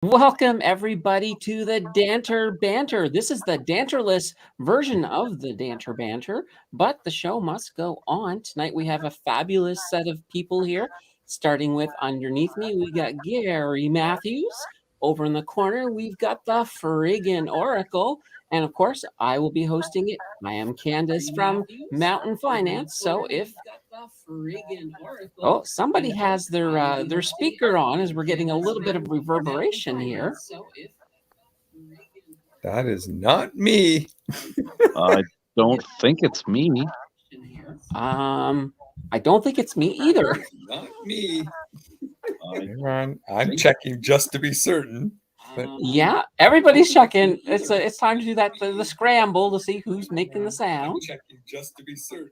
Welcome, everybody, to the Danter Banter. This is the Danterless version of the Danter Banter, but the show must go on. Tonight, we have a fabulous set of people here. Starting with underneath me, we got Gary Matthews. Over in the corner, we've got the Freakin Oracle. And of course, I will be hosting it. I am Candace from Mountain Finance. So if somebody has their speaker on, as we're getting a little bit of reverberation here. That is not me. I don't think it's me. I don't think it's me either. Not me. Hang on, I'm checking just to be certain. But yeah, everybody's checking. It's time to do that the scramble to see who's making the sound. I'm checking just to be certain.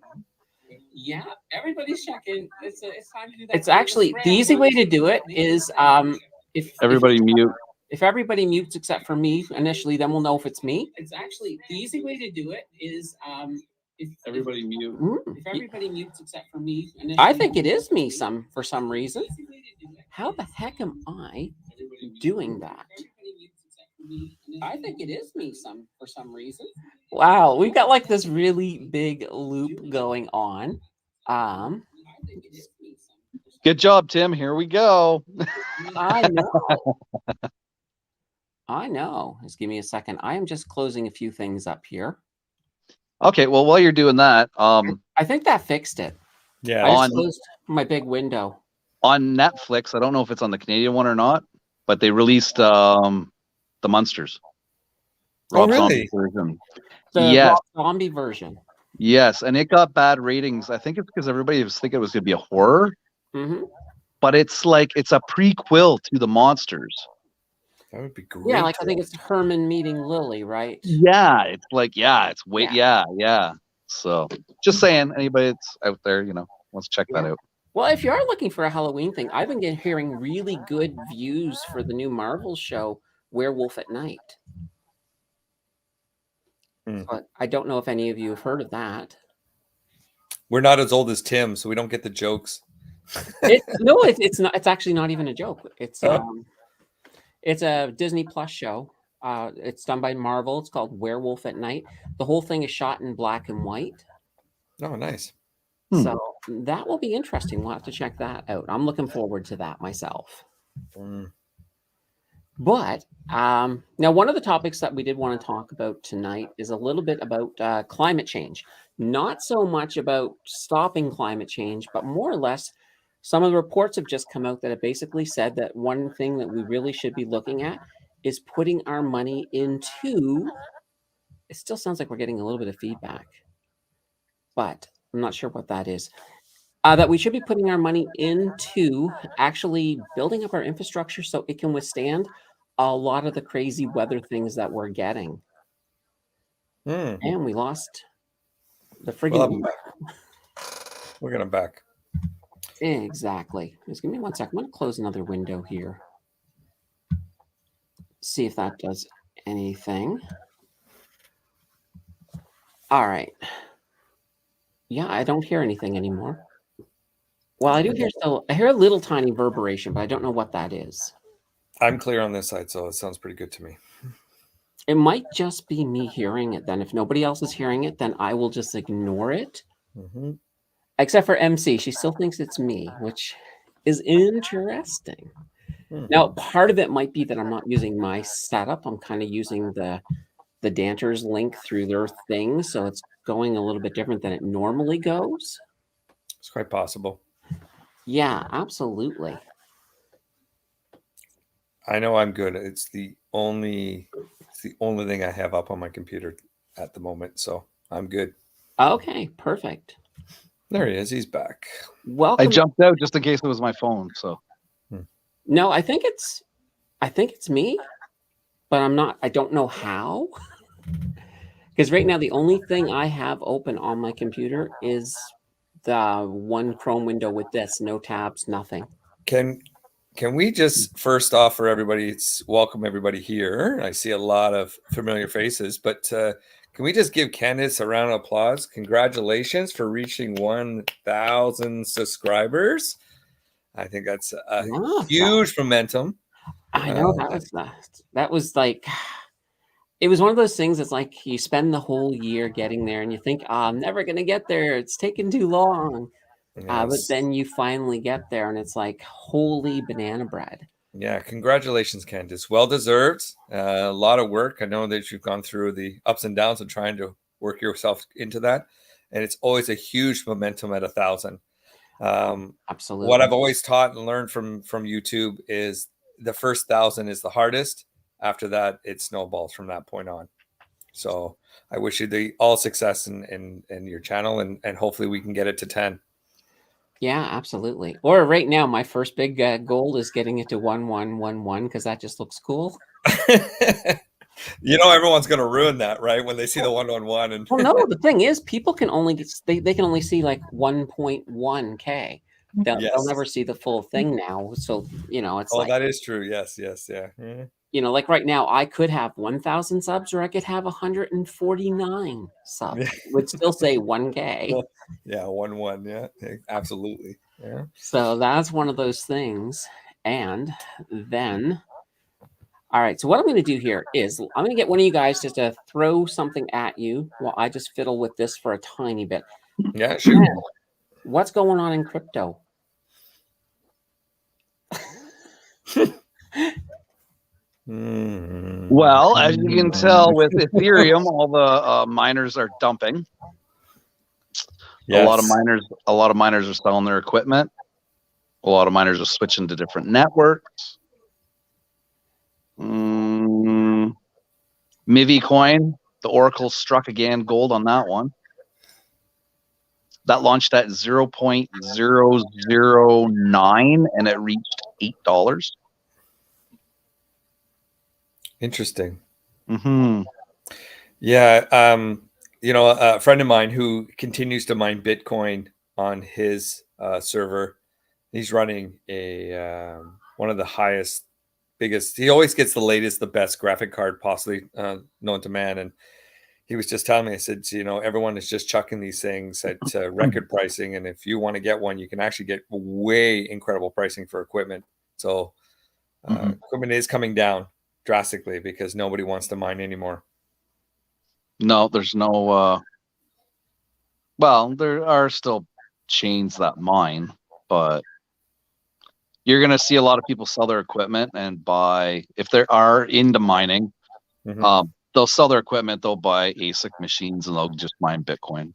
Yeah, everybody's checking. It's time to do that. It's actually the easy way to do it is if Everybody mute. If everybody mutes except for me initially, then we'll know if it's me. It's actually the easy way to do it is if Everybody mute. if everybody mutes except for me initially, I think it is me for some reason. How the heck am I doing that? I think it is me for some reason. Wow, we've got like this really big loop going on. Good job, Tim. Here we go. I know. I know. Just give me a second. I am just closing a few things up here. Okay, well, while you're doing that, I think that fixed it. Yeah, I just closed my big window. On Netflix, I don't know if it's on the Canadian one or not, but they released the Munsters. Rob really? Version. The yes. Rob Zombie version. Yes, and it got bad ratings. I think it's because everybody was thinking it was going to be a horror. Mm-hmm. But it's like it's a prequel to the Monsters. That would be great. Yeah, like I think it's Herman meeting Lily, right? Yeah, it's like yeah. So just saying, anybody that's out there, wants to check that out. Well, if you are looking for a Halloween thing, I've been hearing really good views for the new Marvel show, Werewolf at Night. But I don't know if any of you have heard of that. We're not as old as Tim, so we don't get the jokes. It's not. It's actually not even a joke. It's a Disney Plus show. It's done by Marvel. It's called Werewolf at Night. The whole thing is shot in black and white. Oh, nice. So that will be interesting. We'll have to check that out. I'm looking forward to that myself. But now one of the topics that we did want to talk about tonight is a little bit about climate change. Not so much about stopping climate change, but more or less some of the reports have just come out that have basically said that one thing that we really should be looking at is putting our money into, it still sounds like we're getting a little bit of feedback, but I'm not sure what that is. That we should be putting our money into actually building up our infrastructure so it can withstand a lot of the crazy weather things that we're getting. And we lost the friggin' We're gonna back. Exactly. Just give me 1 second. I'm going to close another window here. See if that does anything. All right. Yeah, I don't hear anything anymore. Well, I do hear I hear a little tiny reverberation, but I don't know what that is. I'm clear on this side, so it sounds pretty good to me. It might just be me hearing it then. If nobody else is hearing it, then I will just ignore it. Except for MC. She still thinks it's me, which is interesting. Now, part of it might be that I'm not using my setup. I'm kind of using the Danters link through their thing, so it's going a little bit different than it normally goes. It's quite possible. Yeah, absolutely. I know I'm good. It's the only thing I have up on my computer at the moment, so I'm good. Okay, perfect. There he is. He's back. Welcome. I jumped out just in case it was my phone. So no, I think it's me, but I'm not. I don't know how. Because right now the only thing I have open on my computer is the one Chrome window with this, no tabs, nothing. Can we just first off for everybody, welcome everybody here. I see a lot of familiar faces, but can we just give Candace a round of applause? Congratulations for reaching 1,000 subscribers. I think that's a huge momentum. I know that was like, it was one of those things. It's like you spend the whole year getting there, and you think, I'm never gonna get there. It's taking too long. But Yes. then you finally get there, and it's like, holy banana bread. Yeah, congratulations, Candace. Well deserved. A lot of work. I know that you've gone through the ups and downs of trying to work yourself into that, and it's always a huge momentum at 1,000. Absolutely. What I've always taught and learned from YouTube is the first 1,000 is the hardest. After that, it snowballs from that point on. So I wish you all success in your channel, and hopefully we can get it to 10. Yeah, absolutely. Or right now, my first big goal is getting it to 1111 because that just looks cool. Everyone's going to ruin that, right? When they see the 111 and Well, no, the thing is, people can only they can only see like 1.1K. They'll never see the full thing now. So it's like, that is true. Yes, yeah. like right now, I could have 1,000 subs, or I could have 149 subs. It would still say 1K. Yeah, 1-1. Yeah, absolutely. Yeah. So that's one of those things. And then, all right. So what I'm going to do here is I'm going to get one of you guys just to throw something at you while I just fiddle with this for a tiny bit. Yeah, shoot. What's going on in crypto? Well, as you can tell with Ethereum, all the miners are dumping. Yes. A lot of miners are selling their equipment. A lot of miners are switching to different networks. Mivi coin, the Oracle struck again gold on that one. That launched at 0.009 and it reached $8. Interesting. Mm-hmm. Yeah. A friend of mine who continues to mine Bitcoin on his server, he's running a one of the biggest. He always gets the latest, the best graphic card possibly known to man. And he was just telling me, I said, everyone is just chucking these things at record pricing. And if you want to get one, you can actually get way incredible pricing for equipment. So equipment is coming down drastically because nobody wants to mine anymore. No, there's no. Well, there are still chains that mine, but you're going to see a lot of people sell their equipment and buy, if they are into mining, they'll sell their equipment, they'll buy ASIC machines, and they'll just mine Bitcoin.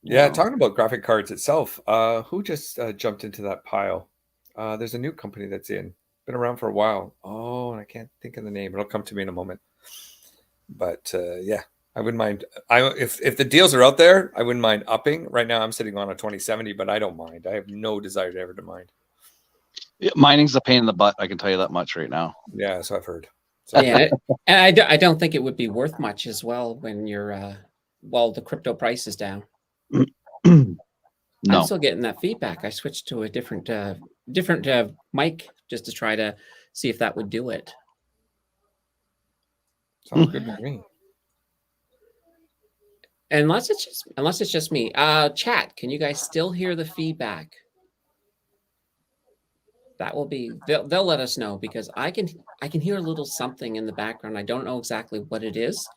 Yeah, talking about graphic cards itself, who just jumped into that pile? There's a new company that's been around for a while. Oh, and I can't think of the name. It'll come to me in a moment. But yeah, I wouldn't mind. If the deals are out there, I wouldn't mind upping. Right now, I'm sitting on a 2070, but I don't mind. I have no desire to ever to mind. Yeah, mining's a pain in the butt. I can tell you that much right now. Yeah, so I've heard. So. Yeah, and I don't think it would be worth much as well when you're while the crypto price is down. No. I'm still getting that feedback. I switched to a different mic just to try to see if that would do it. Sounds good to me. Unless it's just me. Chat, can you guys still hear the feedback? That will be they'll let us know, because I can hear a little something in the background. I don't know exactly what it is.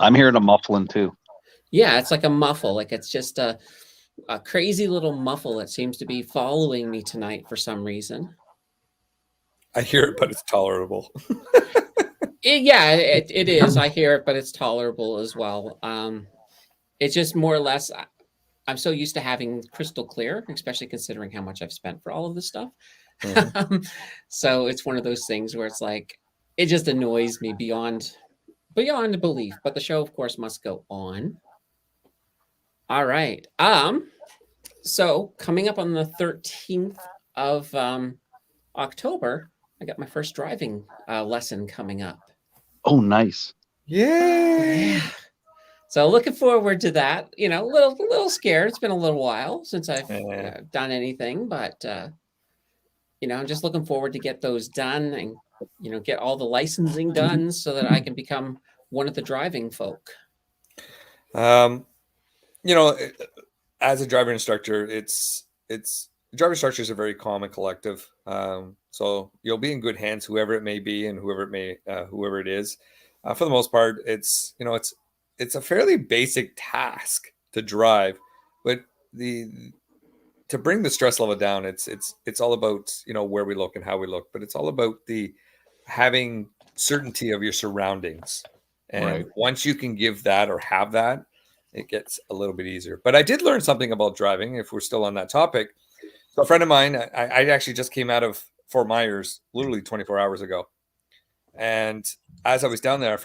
I'm hearing a muffling too. Yeah, it's like a muffle. Like it's just a crazy little muffle that seems to be following me tonight for some reason. I hear it, but it's tolerable. It is. I hear it, but it's tolerable as well. It's just more or less, I'm so used to having crystal clear, especially considering how much I've spent for all of this stuff. So it's one of those things where it's like, it just annoys me beyond belief. But the show, of course, must go on. All right. So coming up on the 13th of October, I got my first driving lesson coming up. Oh, nice. Yeah. So looking forward to that. A little scared. It's been a little while since I've done anything, but I'm just looking forward to get those done and get all the licensing done so that I can become one of the driving folk. As a driver instructor, driver instructors are very calm and collective. So you'll be in good hands, whoever it may be and whoever it is. For the most part, it's a fairly basic task to drive, but to bring the stress level down, it's all about where we look and how we look, but it's all about the having certainty of your surroundings. And Right. once you can give that or have that, it gets a little bit easier. But I did learn something about driving, if we're still on that topic. So a friend of mine, I actually just came out of Fort Myers literally 24 hours ago. And as I was down there,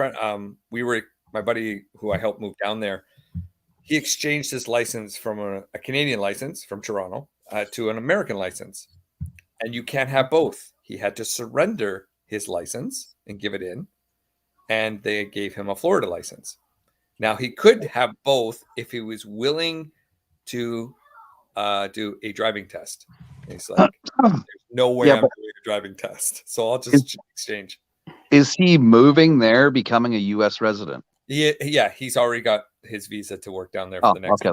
my buddy who I helped move down there, he exchanged his license from a Canadian license from Toronto to an American license. And you can't have both. He had to surrender his license and give it in. And they gave him a Florida license. Now, he could have both if he was willing to do a driving test. And he's like, there's no way I'm doing a driving test. So I'll just exchange. Is he moving there, becoming a U.S. resident? Yeah, he's already got his visa to work down there for the next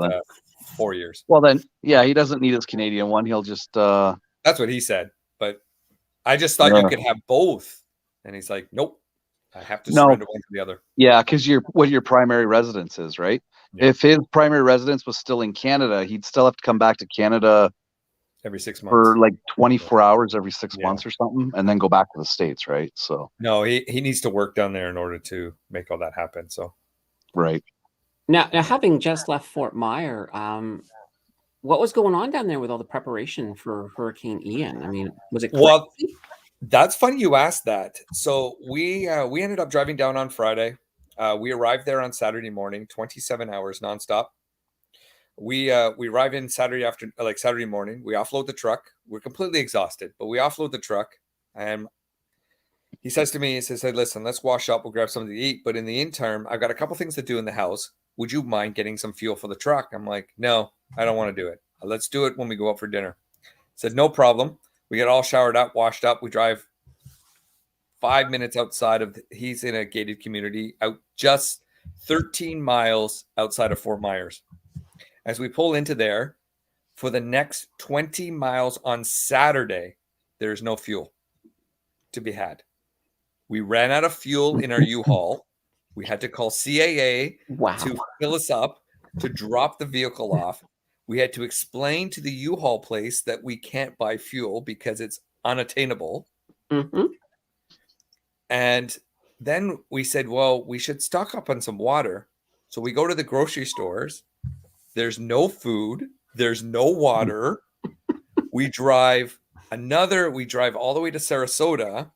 4 years. Well, then, yeah, he doesn't need his Canadian one. He'll just... That's what he said. But I just thought you could have both. And he's like, nope, I have to surrender one to the other. Yeah, because what your primary residence is, right? Yeah. If his primary residence was still in Canada, he'd still have to come back to Canada every 6 months for like 24 hours every 6 months or something, and then go back to the States, right? So no, he needs to work down there in order to make all that happen. So right. Now having just left Fort Myers, what was going on down there with all the preparation for Hurricane Ian? I mean, was it crazy? Well, that's funny you asked that. So we ended up driving down on Friday. We arrived there on Saturday morning, 27 hours nonstop. We arrive in Saturday morning. We offload the truck. We're completely exhausted, but we offload the truck. And he says to me, "Hey, listen, let's wash up. We'll grab something to eat. But in the interim, I've got a couple things to do in the house. Would you mind getting some fuel for the truck?" I'm like, "No, I don't want to do it. Let's do it when we go out for dinner." He said, "No problem." We get all showered up, washed up. We drive 5 minutes outside of. He's in a gated community out just 13 miles outside of Fort Myers. As we pull into there, for the next 20 miles on Saturday, there's no fuel to be had. We ran out of fuel in our U-Haul. We had to call CAA to fill us up, to drop the vehicle off. We had to explain to the U-Haul place that we can't buy fuel because it's unattainable. Mm-hmm. And then we said, well, we should stock up on some water. So we go to the grocery stores. There's no food. There's no water. We drive all the way to Sarasota.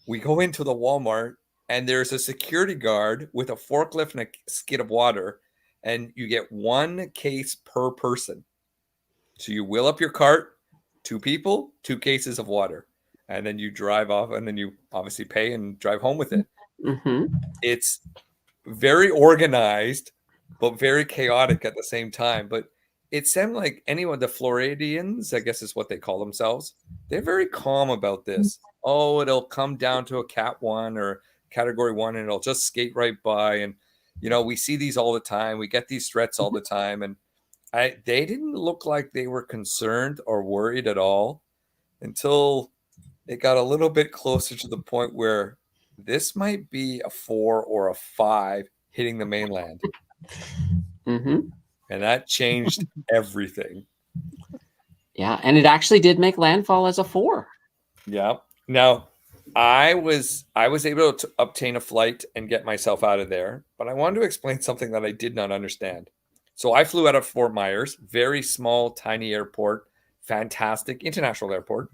We go into the Walmart, and there's a security guard with a forklift and a skid of water, and you get 1 case per person. So you wheel up your cart, 2 people, 2 cases of water, and then you drive off, and then you obviously pay and drive home with it. Mm-hmm. It's very organized, but very chaotic at the same time. But it seemed like the Floridians, I guess is what they call themselves, they're very calm about this. Oh, it'll come down to a Cat 1 or Category 1, and it'll just skate right by. And, we see these all the time. We get these threats all the time. And they didn't look like they were concerned or worried at all until it got a little bit closer to the point where this might be a 4 or a 5 hitting the mainland. Mm-hmm. And that changed everything. Yeah, and it actually did make landfall as a 4. Yeah. Now, I was able to obtain a flight and get myself out of there, but I wanted to explain something that I did not understand. So I flew out of Fort Myers, very small, tiny airport, fantastic international airport.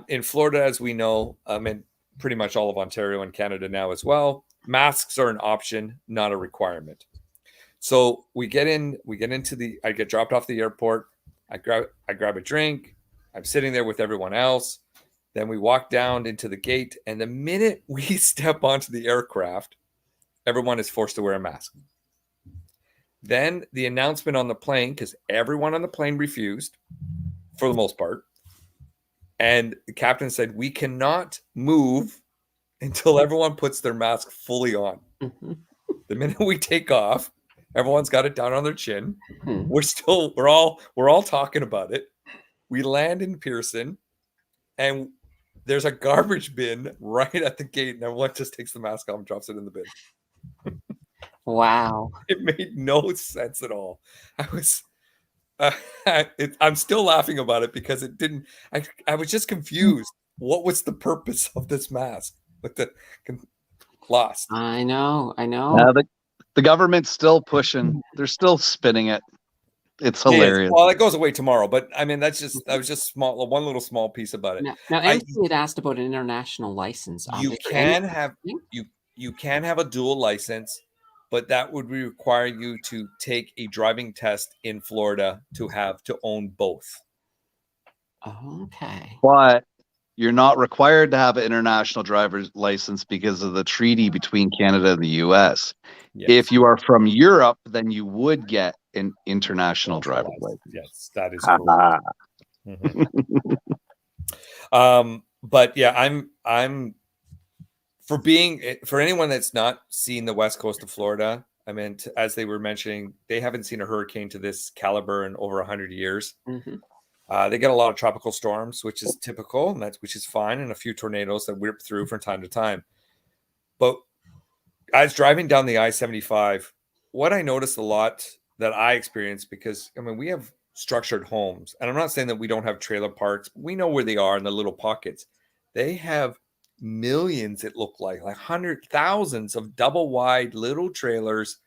In Florida, as we know, and pretty much all of Ontario and Canada now as well, masks are an option, not a requirement. So I get dropped off the airport. I grab a drink. I'm sitting there with everyone else. Then we walk down into the gate, and the minute we step onto the aircraft, everyone is forced to wear a mask. Then the announcement on the plane, because everyone on the plane refused, for the most part. And the captain said, we cannot move until everyone puts their mask fully on. Mm-hmm. The minute we take off, everyone's got it down on their chin. Mm-hmm. We're all talking about it. We land in Pearson, and there's a garbage bin right at the gate, and everyone just takes the mask off and drops it in the bin. Wow. It made no sense at all. I was, I'm still laughing about it because it didn't. I was just confused. What was the purpose of this mask? Like lost. I know. The government's still pushing. They're still spinning it. It's It is. hilarious. Well, it goes away tomorrow, but I mean that was just small, one little small piece about it. Now MC had asked about an international license. You can have you can have a dual license, but that would require you to take a driving test in Florida to own both. Okay. But you're not required to have an international driver's license because of the treaty between Canada and the US. Yes. If you are from Europe, then you would get an international driver's license. Yes, that is correct. But yeah, I'm for anyone that's not seen the west coast of Florida. I mean, as they were mentioning, they haven't seen a hurricane to this caliber in over 100 years. They get a lot of tropical storms, which is typical, and which is fine, and a few tornadoes that whip through from time to time. But I was driving down the I-75. What I noticed a lot that I experienced, because I mean, we have structured homes, and I'm not saying that we don't have trailer parks, but we know where they are in the little pockets. They have millions, it looked like hundred thousands of double wide little trailers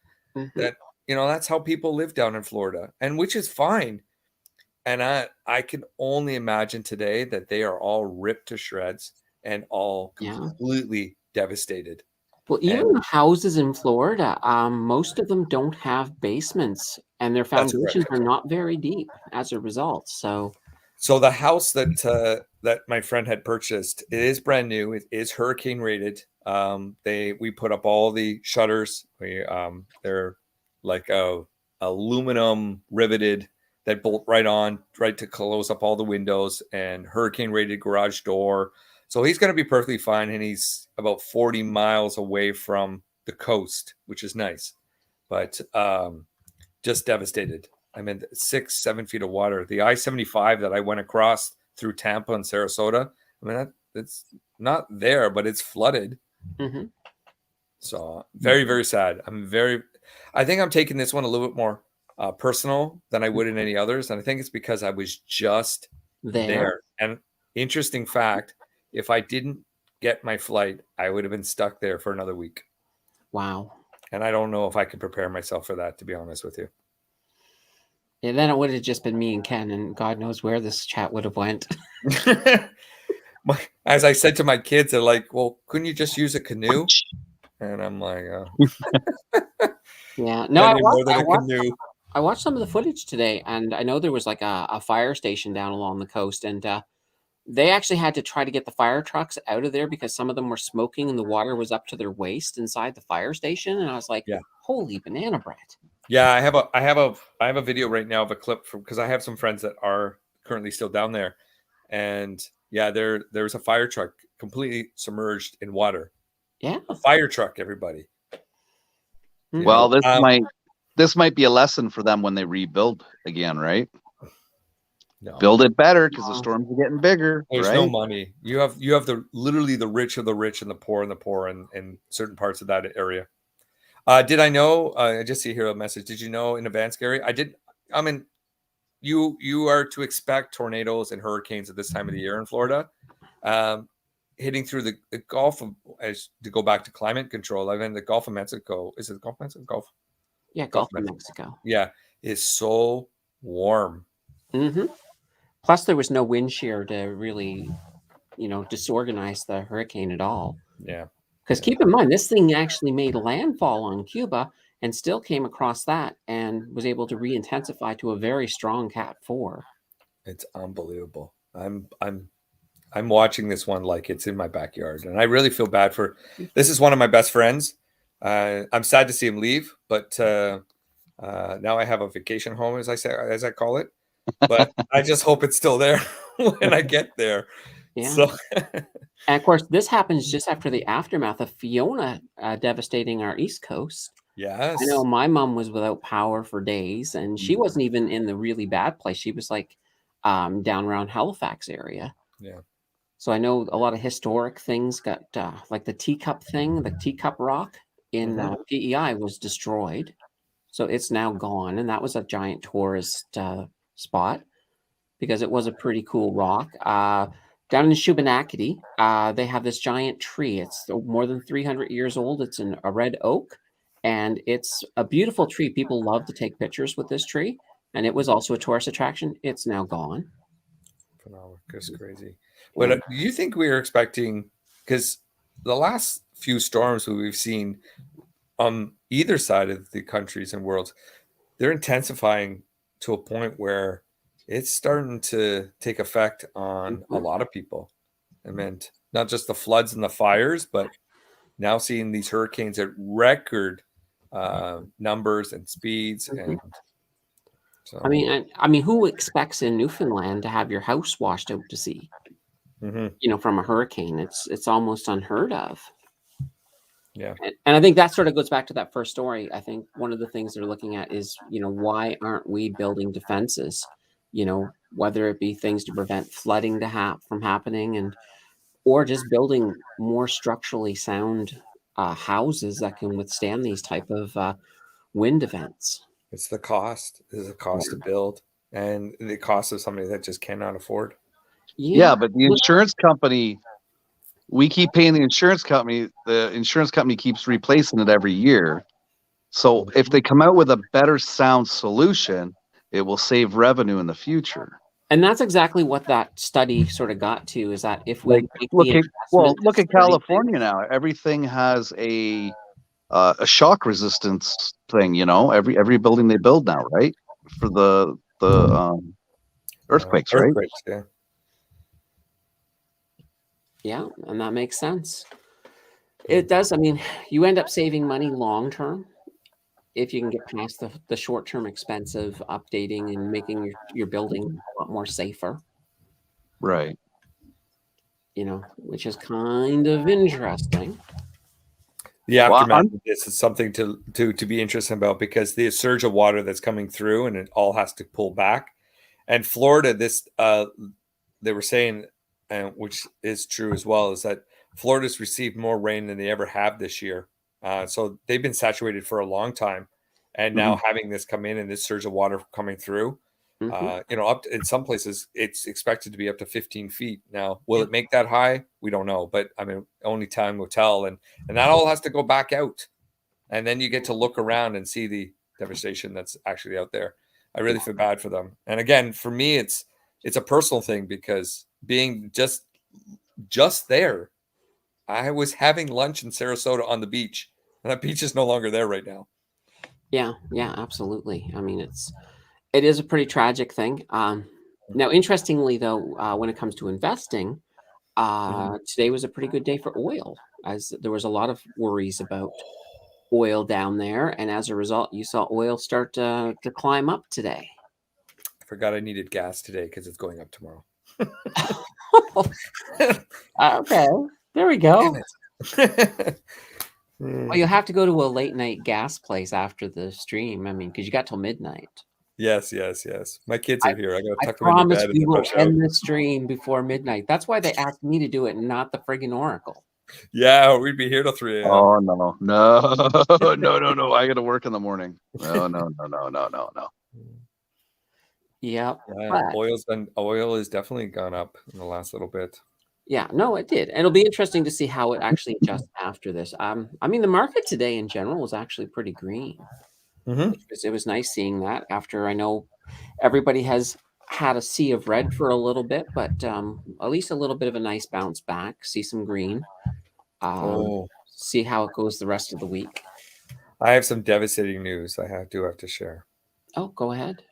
that, that's how people live down in Florida, and which is fine. And I can only imagine today that they are all ripped to shreds and all completely devastated. Well, even houses in Florida, most of them don't have basements, and their foundations are not very deep as a result. So the house that my friend had purchased, it is brand new. It is hurricane rated. We put up all the shutters. They're like aluminum riveted that bolt right to close up all the windows, and hurricane rated garage door. So he's going to be perfectly fine, and he's about 40 miles away from the coast, which is nice, but just devastated. I mean, 6-7 feet of water. The I-75 that I went across through Tampa and Sarasota, I mean, it's not there, but it's flooded. So very, very sad. I think I'm taking this one a little bit more personal than I would in any others. And I think it's because I was just there. And interesting fact, if I didn't get my flight, I would have been stuck there for another week. Wow. And I don't know if I could prepare myself for that, to be honest with you. Yeah, then it would have just been me and Ken, and God knows where this chat would have went. As I said to my kids, they're like, well, couldn't you just use a canoe? And I'm like, yeah. No, I watched some of the footage today, and I know there was like a fire station down along the coast, and they actually had to try to get the fire trucks out of there because some of them were smoking and the water was up to their waist inside the fire station. And I was like, holy banana bread. Yeah, I have a video right now of a clip because I have some friends that are currently still down there, and there's a fire truck completely submerged in water. Yeah, a fire truck, everybody. Well, this might be a lesson for them when they rebuild again, right? No. Build it better because the storms are getting bigger. There's no money. You have literally the rich of the rich and the poor in certain parts of that area. Did I know? I just see here a message. Did you know in advance, Gary? I did. I mean, you are to expect tornadoes and hurricanes at this time of the year in Florida, hitting through the Gulf of, as to go back to climate control. I mean, the Gulf of Mexico. Is it the Gulf of Mexico? Gulf of Mexico. Yeah, is so warm. Plus, there was no wind shear to really, disorganize the hurricane at all. Yeah. Because keep in mind, this thing actually made landfall on Cuba and still came across that and was able to re-intensify to a very strong Cat 4. It's unbelievable. I'm watching this one like it's in my backyard, and I really feel bad for. This is one of my best friends. I'm sad to see him leave, but now I have a vacation home, as I call it. But I just hope it's still there when I get there. Yeah. So. And of course, this happens just after the aftermath of Fiona devastating our East Coast. Yes. I know my mom was without power for days, and she wasn't even in the really bad place. She was like down around Halifax area. Yeah. So I know a lot of historic things got like the teacup thing, the teacup rock in PEI was destroyed. So it's now gone. And that was a giant tourist spot because it was a pretty cool rock. Down in Shubenacadie, they have this giant tree. It's more than 300 years old. It's a red oak, and it's a beautiful tree. People love to take pictures with this tree, and it was also a tourist attraction. It's now gone. Phenomenal. That's crazy. But do you think we are expecting, because the last few storms that we've seen on either side of the countries and worlds, they're intensifying to a point where it's starting to take effect on a lot of people. I meant not just the floods and the fires, but now seeing these hurricanes at record numbers and speeds. And so, I mean, who expects in Newfoundland to have your house washed out to sea? You know, from a hurricane, it's almost unheard of. Yeah. And I think that sort of goes back to that first story. I think one of the things they're looking at is, you know, why aren't we building defenses? You know, whether it be things to prevent flooding from happening, or just building more structurally sound houses that can withstand these type of wind events. It's the cost. There's a cost to build, and the cost of somebody that just cannot afford. Yeah, but the insurance company, we keep paying the insurance company. The insurance company keeps replacing it every year. So if they come out with a better sound solution, it will save revenue in the future. And that's exactly what that study sort of got to, is that if we look at California now, everything has a shock resistance thing. You know, every building they build now, right, for the earthquakes, right? Yeah. Yeah, and that makes sense. It does. I mean, you end up saving money long term if you can get past the short term expense of updating and making your building a lot more safer. Right. You know, which is kind of interesting. The aftermath of this is something to be interesting about, because the surge of water that's coming through and it all has to pull back. And Florida, this they were saying, which is true as well, is that Florida's received more rain than they ever have this year. So they've been saturated for a long time, and now having this come in and this surge of water coming through, you know, up in some places it's expected to be up to 15 feet. Now, will it make that high? We don't know, but I mean, only time will tell. And that all has to go back out, and then you get to look around and see the devastation that's actually out there. I really feel bad for them. And again, for me, it's a personal thing, because being just there, I was having lunch in Sarasota on the beach, and that beach is no longer there right now. Yeah, absolutely. I mean, it is a pretty tragic thing. Now, interestingly, though, when it comes to investing, today was a pretty good day for oil, as there was a lot of worries about oil down there, and as a result, you saw oil start to climb up today. I forgot I needed gas today because it's going up tomorrow. Okay, there we go. Well, you'll have to go to a late night gas place after the stream. I mean, because you got till midnight. Yes. My kids are here. I gotta tuck them in promise bed we and will push out. end the stream before midnight. That's why they asked me to do it, not the friggin' Oracle. Yeah, we'd be here till 3 a.m. Oh no! I got to work in the morning. No. Yep. Yeah, oil has definitely gone up in the last little bit. Yeah, no, it did. And it'll be interesting to see how it actually adjusts after this. I mean, the market today in general was actually pretty green. It was nice seeing that, after I know everybody has had a sea of red for a little bit, but at least a little bit of a nice bounce back, see some green. See how it goes the rest of the week. I have some devastating news I do have to share. Oh, go ahead.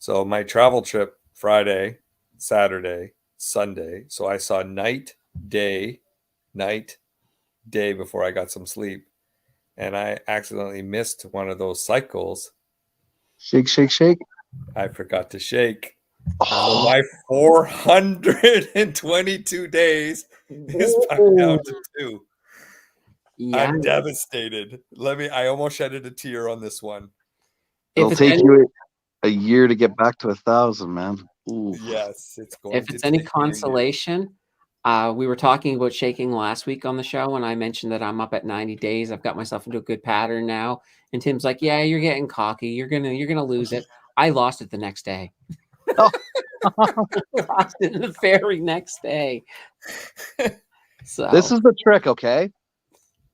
So my travel trip, Friday, Saturday, Sunday. So I saw night, day before I got some sleep. And I accidentally missed one of those cycles. Shake. I forgot to shake. So my 422 days is back down to 2. Yeah. I'm devastated. I almost shedded a tear on this one. It'll take you a year to get back to 1,000, man. Ooh. Yes, it's going. If it's any consolation, We were talking about shaking last week on the show, and I mentioned that I'm up at 90 days. I've got myself into a good pattern now. And Tim's like, "Yeah, you're getting cocky. You're gonna lose it." I lost it the next day. Oh. Lost it the very next day. So This is the trick, okay?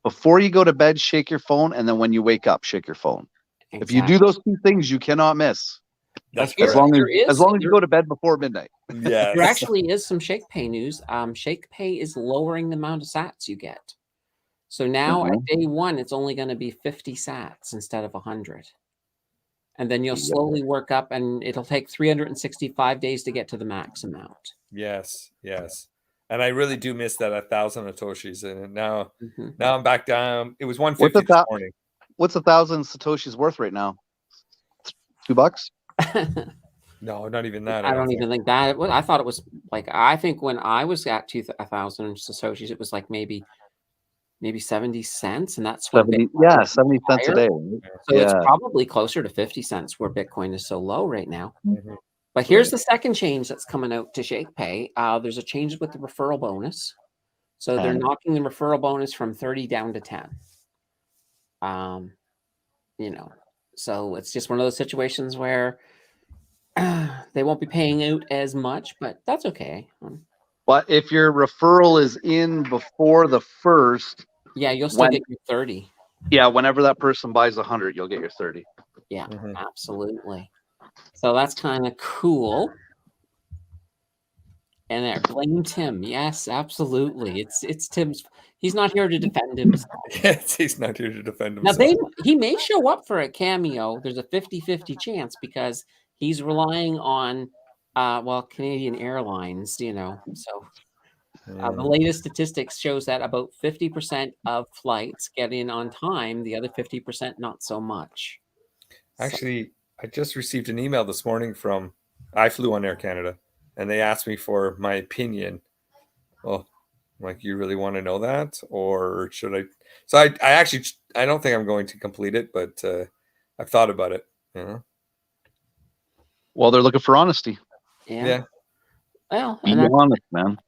Before you go to bed, shake your phone, and then when you wake up, shake your phone. exactly. If you do those two things, you cannot miss. That's Here- As long correct. as you go to bed before midnight. Yes. there actually is some Shakepay news. Shakepay is lowering the amount of sats you get. So now at day one, it's only going to be 50 sats instead of 100. And then you'll slowly work up, and it'll take 365 days to get to the max amount. Yes, yes. And I really do miss that 1,000 satoshis. And now Mhm. I'm back down. It was What's 150 this morning. What's 1,000 satoshis worth right now? $2? No, not even that. I don't even think that. I thought it was like, I think when I was at 1,000 satoshis, it was like maybe 70 cents, and that's what 70, Bitcoin yeah, was 70 cents a higher. day. So it's Yeah. probably closer to 50 cents where Bitcoin is so low right now. Mhm. But here's the second change that's coming out to Shakepay. There's a change with the referral bonus. So they're 10. knocking the referral bonus from 30 down to 10. So it's just one of those situations where they won't be paying out as much, but that's okay. But if your referral is in before the first, Yeah, you'll still get your 30. yeah, whenever that person buys 100, you'll get your 30. Yeah, Mhm. absolutely. So that's kind of cool. And there, blame Tim. Yes, absolutely. It's Tim's. He's not here to defend himself. Yes, he's not here to defend Now, himself. he may show up for a cameo. There's a 50-50 chance because he's relying on, Canadian Airlines, So the latest statistics shows that about 50% of flights get in on time. The other 50% not so much. Actually, I just received an email this morning I flew on Air Canada, and they asked me for my opinion. Well, like, you really want to know that, or should I? So I don't think I'm going to complete it, but I've thought about it. Well, they're looking for honesty. Yeah. Well, Be honest, man.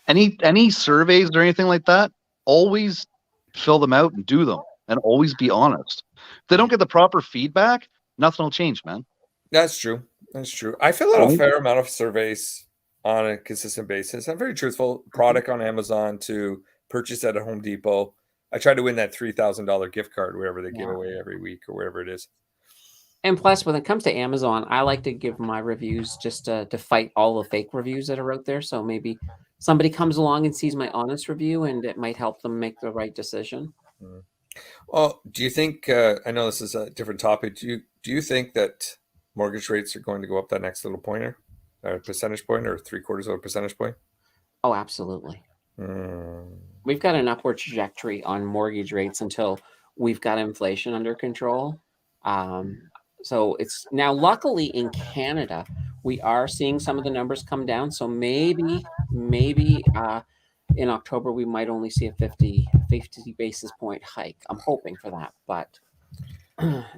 Any surveys or anything like that, always fill them out and do them, and always be honest. If they don't get the proper feedback, nothing will change, man. That's true. That's true. I fill out a fair amount of surveys on a consistent basis. I'm very truthful. Product on Amazon to purchase at a Home Depot. I try to win that $3,000 gift card wherever they give away every week or wherever it is. And plus, when it comes to Amazon, I like to give my reviews just to fight all the fake reviews that are out there. So maybe somebody comes along and sees my honest review, and it might help them make the right decision. Well, do you think? I know this is a different topic. Do you think that mortgage rates are going to go up that next little pointer, or percentage point, or 3/4 of a percentage point? Oh, absolutely. We've got an upward trajectory on mortgage rates until we've got inflation under control. So it's now, luckily in Canada, we are seeing some of the numbers come down. So maybe in October, we might only see a 50 basis point hike. I'm hoping for that. But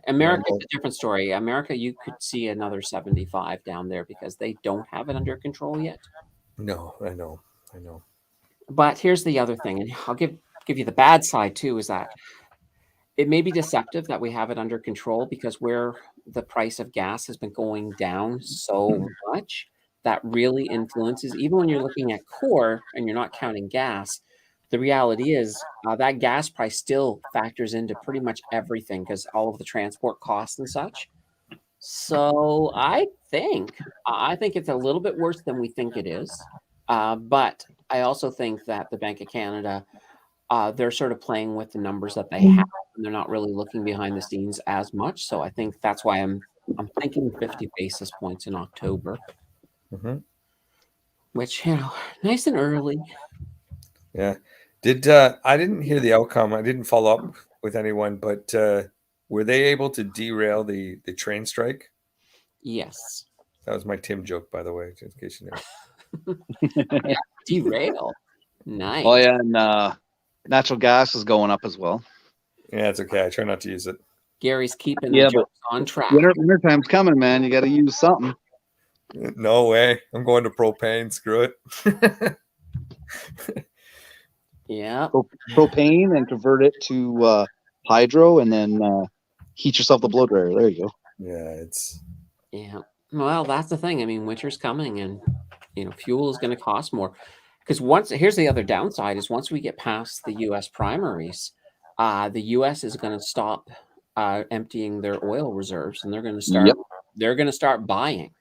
America is a different story. America, you could see another 75 down there because they don't have it under control yet. No, I know. But here's the other thing, and I'll give you the bad side too, is that it may be deceptive that we have it under control, because where the price of gas has been going down so much, that really influences, even when you're looking at core and you're not counting gas, the reality is that gas price still factors into pretty much everything because all of the transport costs and such. So I think it's a little bit worse than we think it is. But I also think that the Bank of Canada, they're sort of playing with the numbers that they have, and they're not really looking behind the scenes as much. So I think that's why I'm thinking 50 basis points in October, which, nice and early. Yeah. I didn't hear the outcome. I didn't follow up with anyone, but were they able to derail the train strike? Yes. That was my Tim joke, by the way, in case you know. Yeah, derail. Nice. Oh yeah, and natural gas is going up as well. Yeah, it's okay. I try not to use it. Gary's keeping the jokes on track. Winter time's coming, man. You got to use something. No way. I'm going to propane. Screw it. Yeah. Propane and convert it to hydro, and then heat yourself the blow dryer. There you go. Yeah. Well, that's the thing. I mean, winter's coming, and fuel is going to cost more. Because here's the other downside is once we get past the U.S. primaries, the U.S. is going to stop emptying their oil reserves, and they're going to start. Yep. They're going to start buying,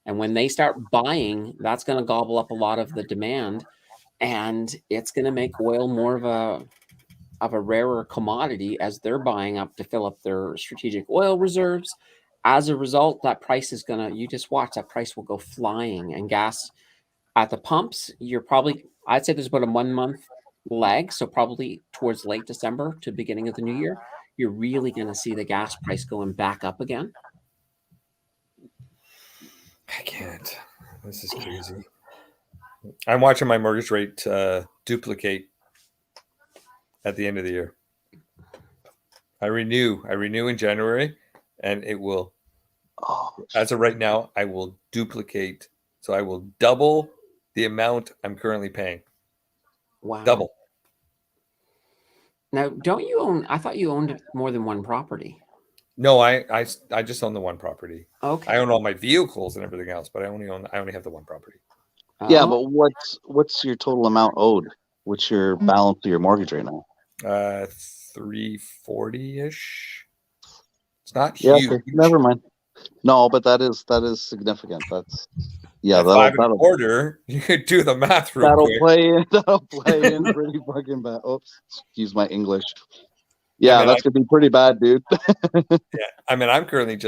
and when they start buying, that's going to gobble up a lot of the demand, and it's going to make oil more of a rarer commodity as they're buying up to fill up their strategic oil reserves. As a result, that price is going to. You just watch that price will go flying, and gas. At the pumps, I'd say there's about a 1 month lag. So probably towards late December to beginning of the new year, you're really going to see the gas price going back up again. I can't. This is crazy. I'm watching my mortgage rate duplicate at the end of the year. I renew in January, and it will, as of right now, I will duplicate. So I will double the amount I'm currently paying. Wow. Double. Now, don't you own? I thought you owned more than one property. No, I just own the one property. Okay. I own all my vehicles and everything else, but I only have the one property. Yeah, but what's your total amount owed? What's your balance of your mortgage right now? 340-ish. It's not Yeah, huge. okay. Never mind. No, but that is significant. That's At $5.25. You could do the math real quick. That'll play in pretty fucking bad. Oops, excuse my English. Yeah, that's gonna be pretty bad, dude. Yeah, I mean, I'm currently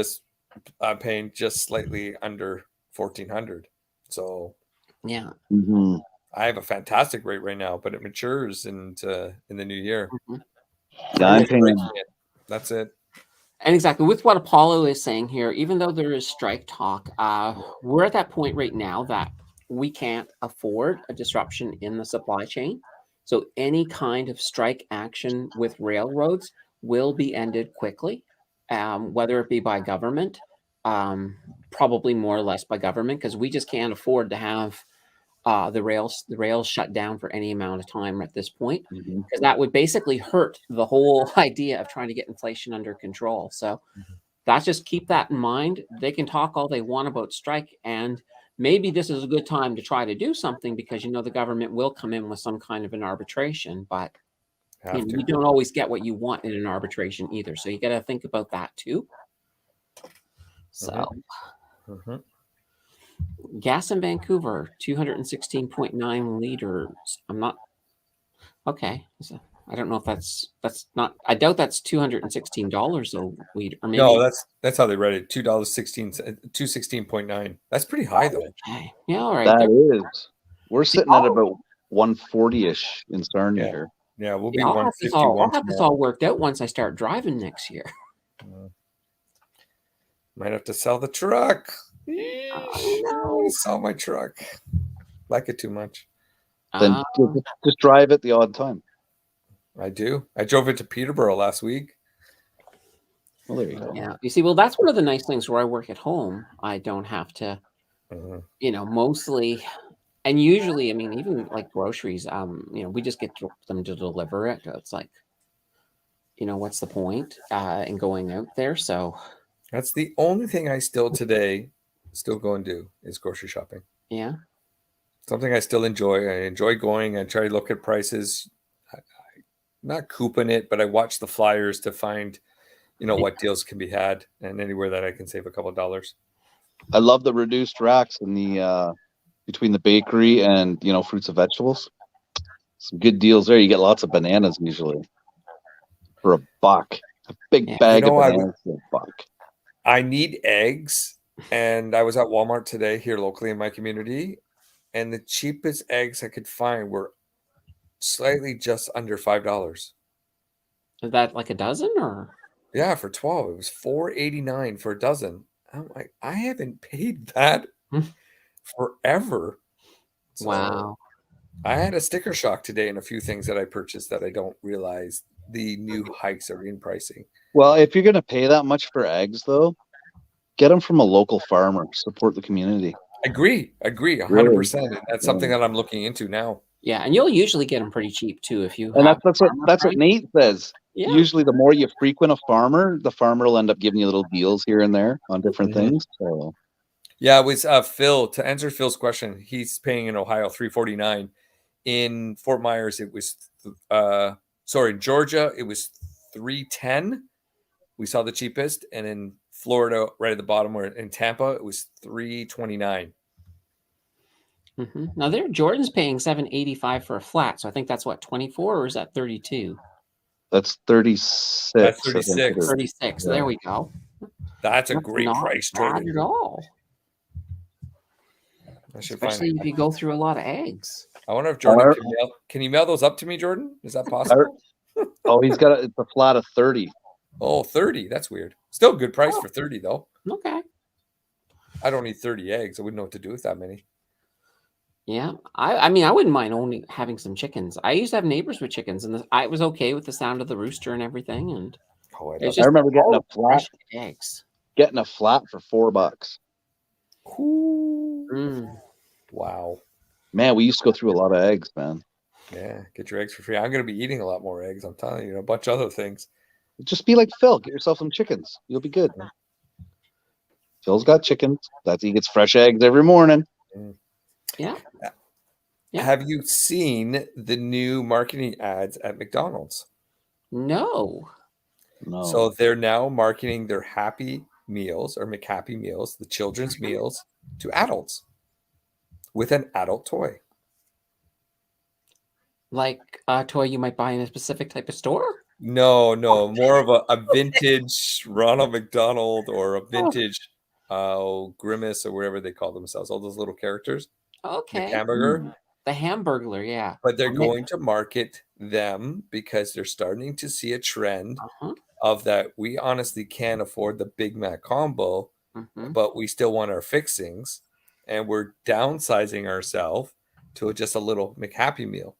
paying just slightly under $1,400. So yeah, I have a fantastic rate right now, but it matures in the new year. Yeah, I'm paying. That's it. And exactly with what Apollo is saying here, even though there is strike talk, we're at that point right now that we can't afford a disruption in the supply chain. So any kind of strike action with railroads will be ended quickly, whether it be by government, probably more or less by government, because we just can't afford to have the rails shut down for any amount of time at this point, because that would basically hurt the whole idea of trying to get inflation under control. So that's just keep that in mind. They can talk all they want about strike, and maybe this is a good time to try to do something because the government will come in with some kind of an arbitration, but you don't always get what you want in an arbitration either. So you got to think about that too. So. Gas in Vancouver, 216.9 liters. I'm not okay. So I don't know if that's not. I doubt that's $216 a liter. Or maybe, no, that's how they read it. $2.16.9. That's pretty high though. Okay. Yeah, all right. That is. We're sitting at about 140-ish in Sarnia here. Yeah, we'll be I'll 150. I'll have this all worked out once I start driving next year. Might have to sell the truck. Oh, no. Sell my truck. Like it too much. Then just drive it the odd time. I do. I drove it to Peterborough last week. Well, there you go. Yeah. You see, well, that's one of the nice things where I work at home. I don't have to, mostly, and usually, I mean, even like groceries, we just get them to deliver it. It's like, what's the point in going out there? So that's the only thing I still go and do is grocery shopping. Yeah. Something I still enjoy. I enjoy going. I try to look at prices. I'm not coupon it, but I watch the flyers to find, what deals can be had and anywhere that I can save a couple of dollars. I love the reduced racks in the between the bakery and, fruits and vegetables. Some good deals there. You get lots of bananas usually for $1. A big bag of bananas for $1. I need eggs. And I was at Walmart today here locally in my community, and the cheapest eggs I could find were slightly just under $5. Is that like a dozen or? Yeah, for 12. It was $4.89 for a dozen. I'm like, I haven't paid that forever. So wow. I had a sticker shock today in a few things that I purchased that I don't realize the new hikes are in pricing. Well, if you're going to pay that much for eggs, though, get them from a local farmer. Support the community. Agree, 100%. That's something that I'm looking into now. Yeah, and you'll usually get them pretty cheap too if you And have. that's what Nate says. Yeah. Usually, the more you frequent a farmer, the farmer will end up giving you little deals here and there on different things. So, Yeah, it was Phil. To answer Phil's question, he's paying in Ohio $3.49. In Fort Myers, it was in Georgia, it was $3.10. We saw the cheapest, and in Florida, right at the bottom, where in Tampa, it was $3.29. Now there, Jordan's paying $7.85 for a flat, so I think that's what 24, or is that 32? that's 36. That's I think it 36. is. 36. Yeah. There we go. That's a That's great not price, bad Jordan. at all. I should Especially find if you go through a lot of eggs. I wonder if Jordan can you mail those up to me, Jordan? Is that possible? Oh, he's got it's a flat of 30. Oh, 30. That's weird. Still a good price for 30, though. Okay. I don't need 30 eggs. I wouldn't know what to do with that many. Yeah, I mean, I wouldn't mind only having some chickens. I used to have neighbors with chickens, and I was okay with the sound of the rooster and everything. And I remember getting a flat, eggs. Getting a flat for $4. Cool. Wow. Man, we used to go through a lot of eggs, man. Yeah, get your eggs for free. I'm going to be eating a lot more eggs. I'm telling you, a bunch of other things. Just be like Phil. Get yourself some chickens. You'll be good. Phil's got chickens. He gets fresh eggs every morning. Yeah. Have you seen the new marketing ads at McDonald's? No. So they're now marketing their Happy Meals or McHappy Meals, the children's meals, to adults with an adult toy. Like a toy you might buy in a specific type of store? No, more of a vintage Ronald McDonald or a vintage Grimace or whatever they call themselves, all those little characters. Okay. McHamburger. The Hamburglar, yeah. But they're going to market them because they're starting to see a trend of that we honestly can't afford the Big Mac combo, but we still want our fixings, and we're downsizing ourselves to just a little McHappy Meal.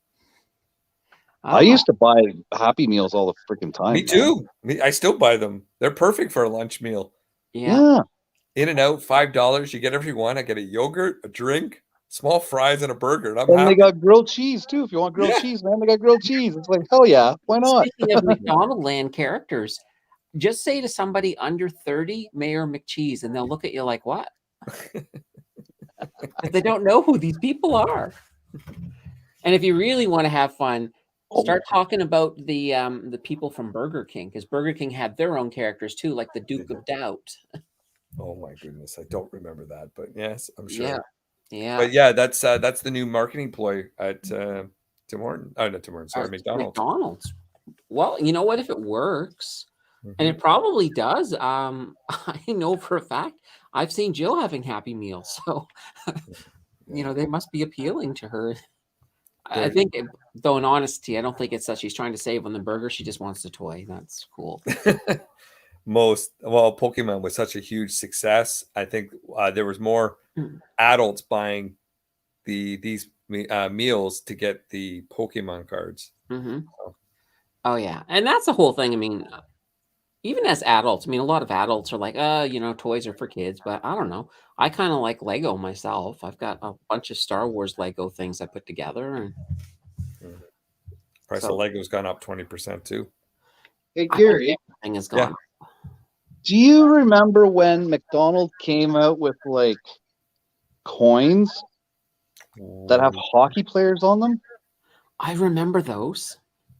I used to buy Happy Meals all the freaking time. Me too. I still buy them. They're perfect for a lunch meal. Yeah. In and out, $5. You get every one. I get a yogurt, a drink, small fries, and a burger. And they got grilled cheese too. If you want grilled cheese, man, they got grilled cheese. It's like, hell yeah, why not? Speaking of McDonald land characters, just say to somebody under 30, Mayor McCheese, and they'll look at you like, what? They don't know who these people are. And if you really want to have fun, start talking about the people from Burger King, because Burger King had their own characters too, like the Duke of Doubt. Oh my goodness, I don't remember that, but yes, I'm sure. Yeah. But yeah, that's the new marketing ploy at Tim Hortons. Oh, not Tim Hortons. Sorry, McDonald's. Well, you know what? If it works, and it probably does. I know for a fact I've seen Jill having Happy Meals, so they must be appealing to her. I think, though, in honesty, I don't think it's that she's trying to save on the burger. She just wants the toy. That's cool. Pokemon was such a huge success. I think there was more adults buying these meals to get the Pokemon cards. Oh yeah, and that's the whole thing. I mean, even as adults, I mean, a lot of adults are like, toys are for kids, but I don't know. I kind of like Lego myself. I've got a bunch of Star Wars Lego things I put together, and price of Lego's gone up 20% too. Hey Gary, everything is gone. Yeah. Do you remember when McDonald's came out with like coins that have hockey players on them? I remember those.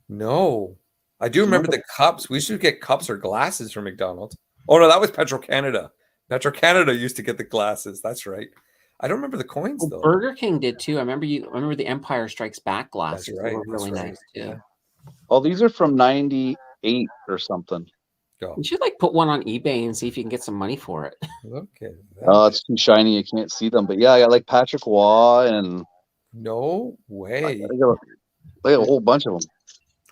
No, I do remember the cups. We should get cups or glasses from McDonald's. Oh no, that was Petro-Canada. Petro-Canada used to get the glasses. That's right. I don't remember the coins though. Burger King did too. I remember the Empire Strikes Back glasses. That's right. They were really nice too. Yeah. Oh, these are from '98 or something. You should put one on eBay and see if you can get some money for it. Okay. Oh, it's too shiny. You can't see them. But yeah, I got like Patrick Waugh and. No way. I got a whole bunch of them.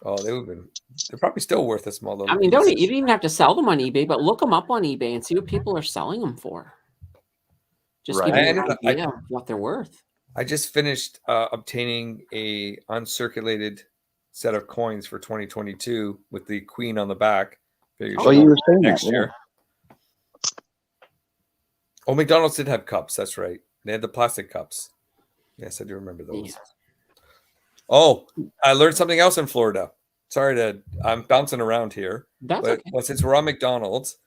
Oh, they're probably still worth a small little. I mean, you don't even have to sell them on eBay, but look them up on eBay and see what people are selling them for. Just give you an idea of what they're worth. I just finished obtaining a uncirculated set of coins for 2022 with the Queen on the back. Oh, you were saying next that, year. Oh, McDonald's did have cups. That's right. They had the plastic cups. Yes, I do remember those. Oh, I learned something else in Florida. Sorry I'm bouncing around here. That's But okay. well, since we're on McDonald's,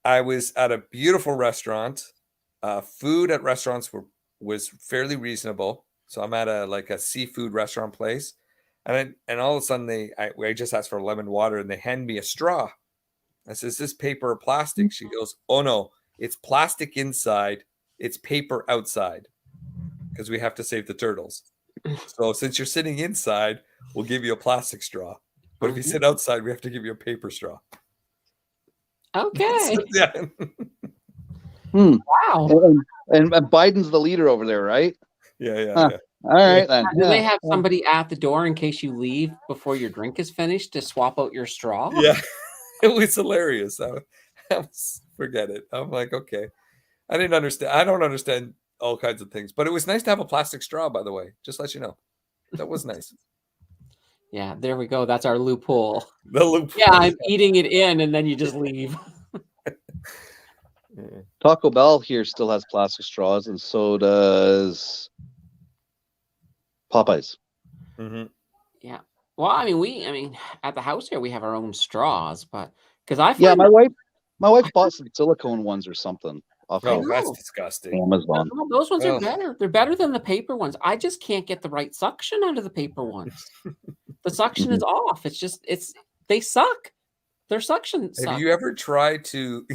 I was at a beautiful restaurant. Food at restaurants was fairly reasonable. So I'm at a seafood restaurant place, and all of a sudden I just asked for lemon water, and they hand me a straw. I said, "Is this paper or plastic?" She goes, "Oh no, it's plastic inside, it's paper outside, because we have to save the turtles. So since you're sitting inside, we'll give you a plastic straw. But if you sit outside, we have to give you a paper straw." Okay. Yeah. Wow. And Biden's the leader over there, right? Yeah. All right then. Do they have somebody at the door in case you leave before your drink is finished to swap out your straw? Yeah. It was hilarious. Forget it. I'm like, okay. I didn't understand. I don't understand all kinds of things, but it was nice to have a plastic straw, by the way. Just let you know. That was nice. Yeah, there we go. That's our loophole. The loophole. Yeah, I'm eating it in, and then you just leave. Taco Bell here still has plastic straws, and so does Popeyes. Mm-hmm. Yeah. Well, I mean, at the house here we have our own straws, but because I find Yeah, my wife bought some silicone ones or something off Oh, of that's disgusting. Amazon. No, those ones are Ugh. better. They're better than the paper ones. I just can't get the right suction out of the paper ones. The suction is off. It's just they suck. Their suction sucks. Have you ever tried to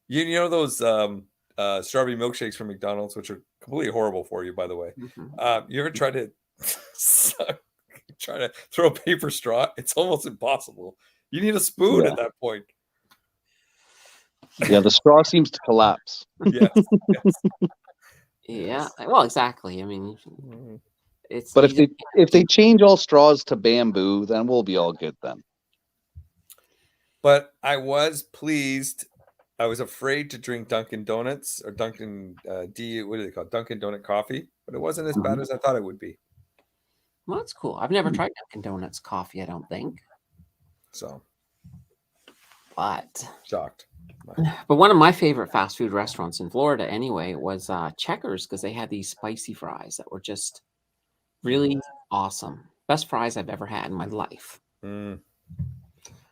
you know those strawberry milkshakes from McDonald's, which are completely horrible for you, by the way. You ever tried to try to throw a paper straw? It's almost impossible. You need a spoon at that point. Yeah, the straw seems to collapse. Yes. Yeah. Well, exactly. I mean, it's. But if they change all straws to bamboo, then we'll be all good then. But I was pleased. I was afraid to drink Dunkin' Donuts or Dunkin' what do they call it? Dunkin' Donut coffee, but it wasn't as bad as I thought it would be. Well, that's cool. I've never tried Dunkin' Donuts coffee, I don't think. So, but shocked. But one of my favorite fast food restaurants in Florida, anyway, was Checkers, because they had these spicy fries that were just really awesome. Best fries I've ever had in my life.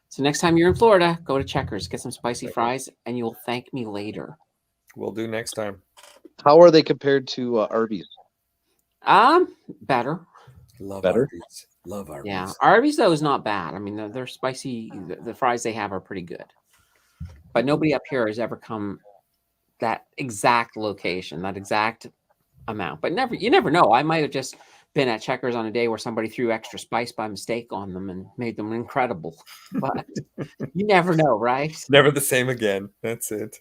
So next time you're in Florida, go to Checkers, get some spicy fries, and you'll thank me later. We'll do next time. How are they compared to Arby's? Better. Love Better? Arby's. Love Arby's. Yeah, Arby's though is not bad. I mean, they're spicy. The fries they have are pretty good. But nobody up here has ever come that exact location, that exact amount. But you never know. I might have just been at Checkers on a day where somebody threw extra spice by mistake on them and made them incredible. But you never know, right? Never the same again. That's it.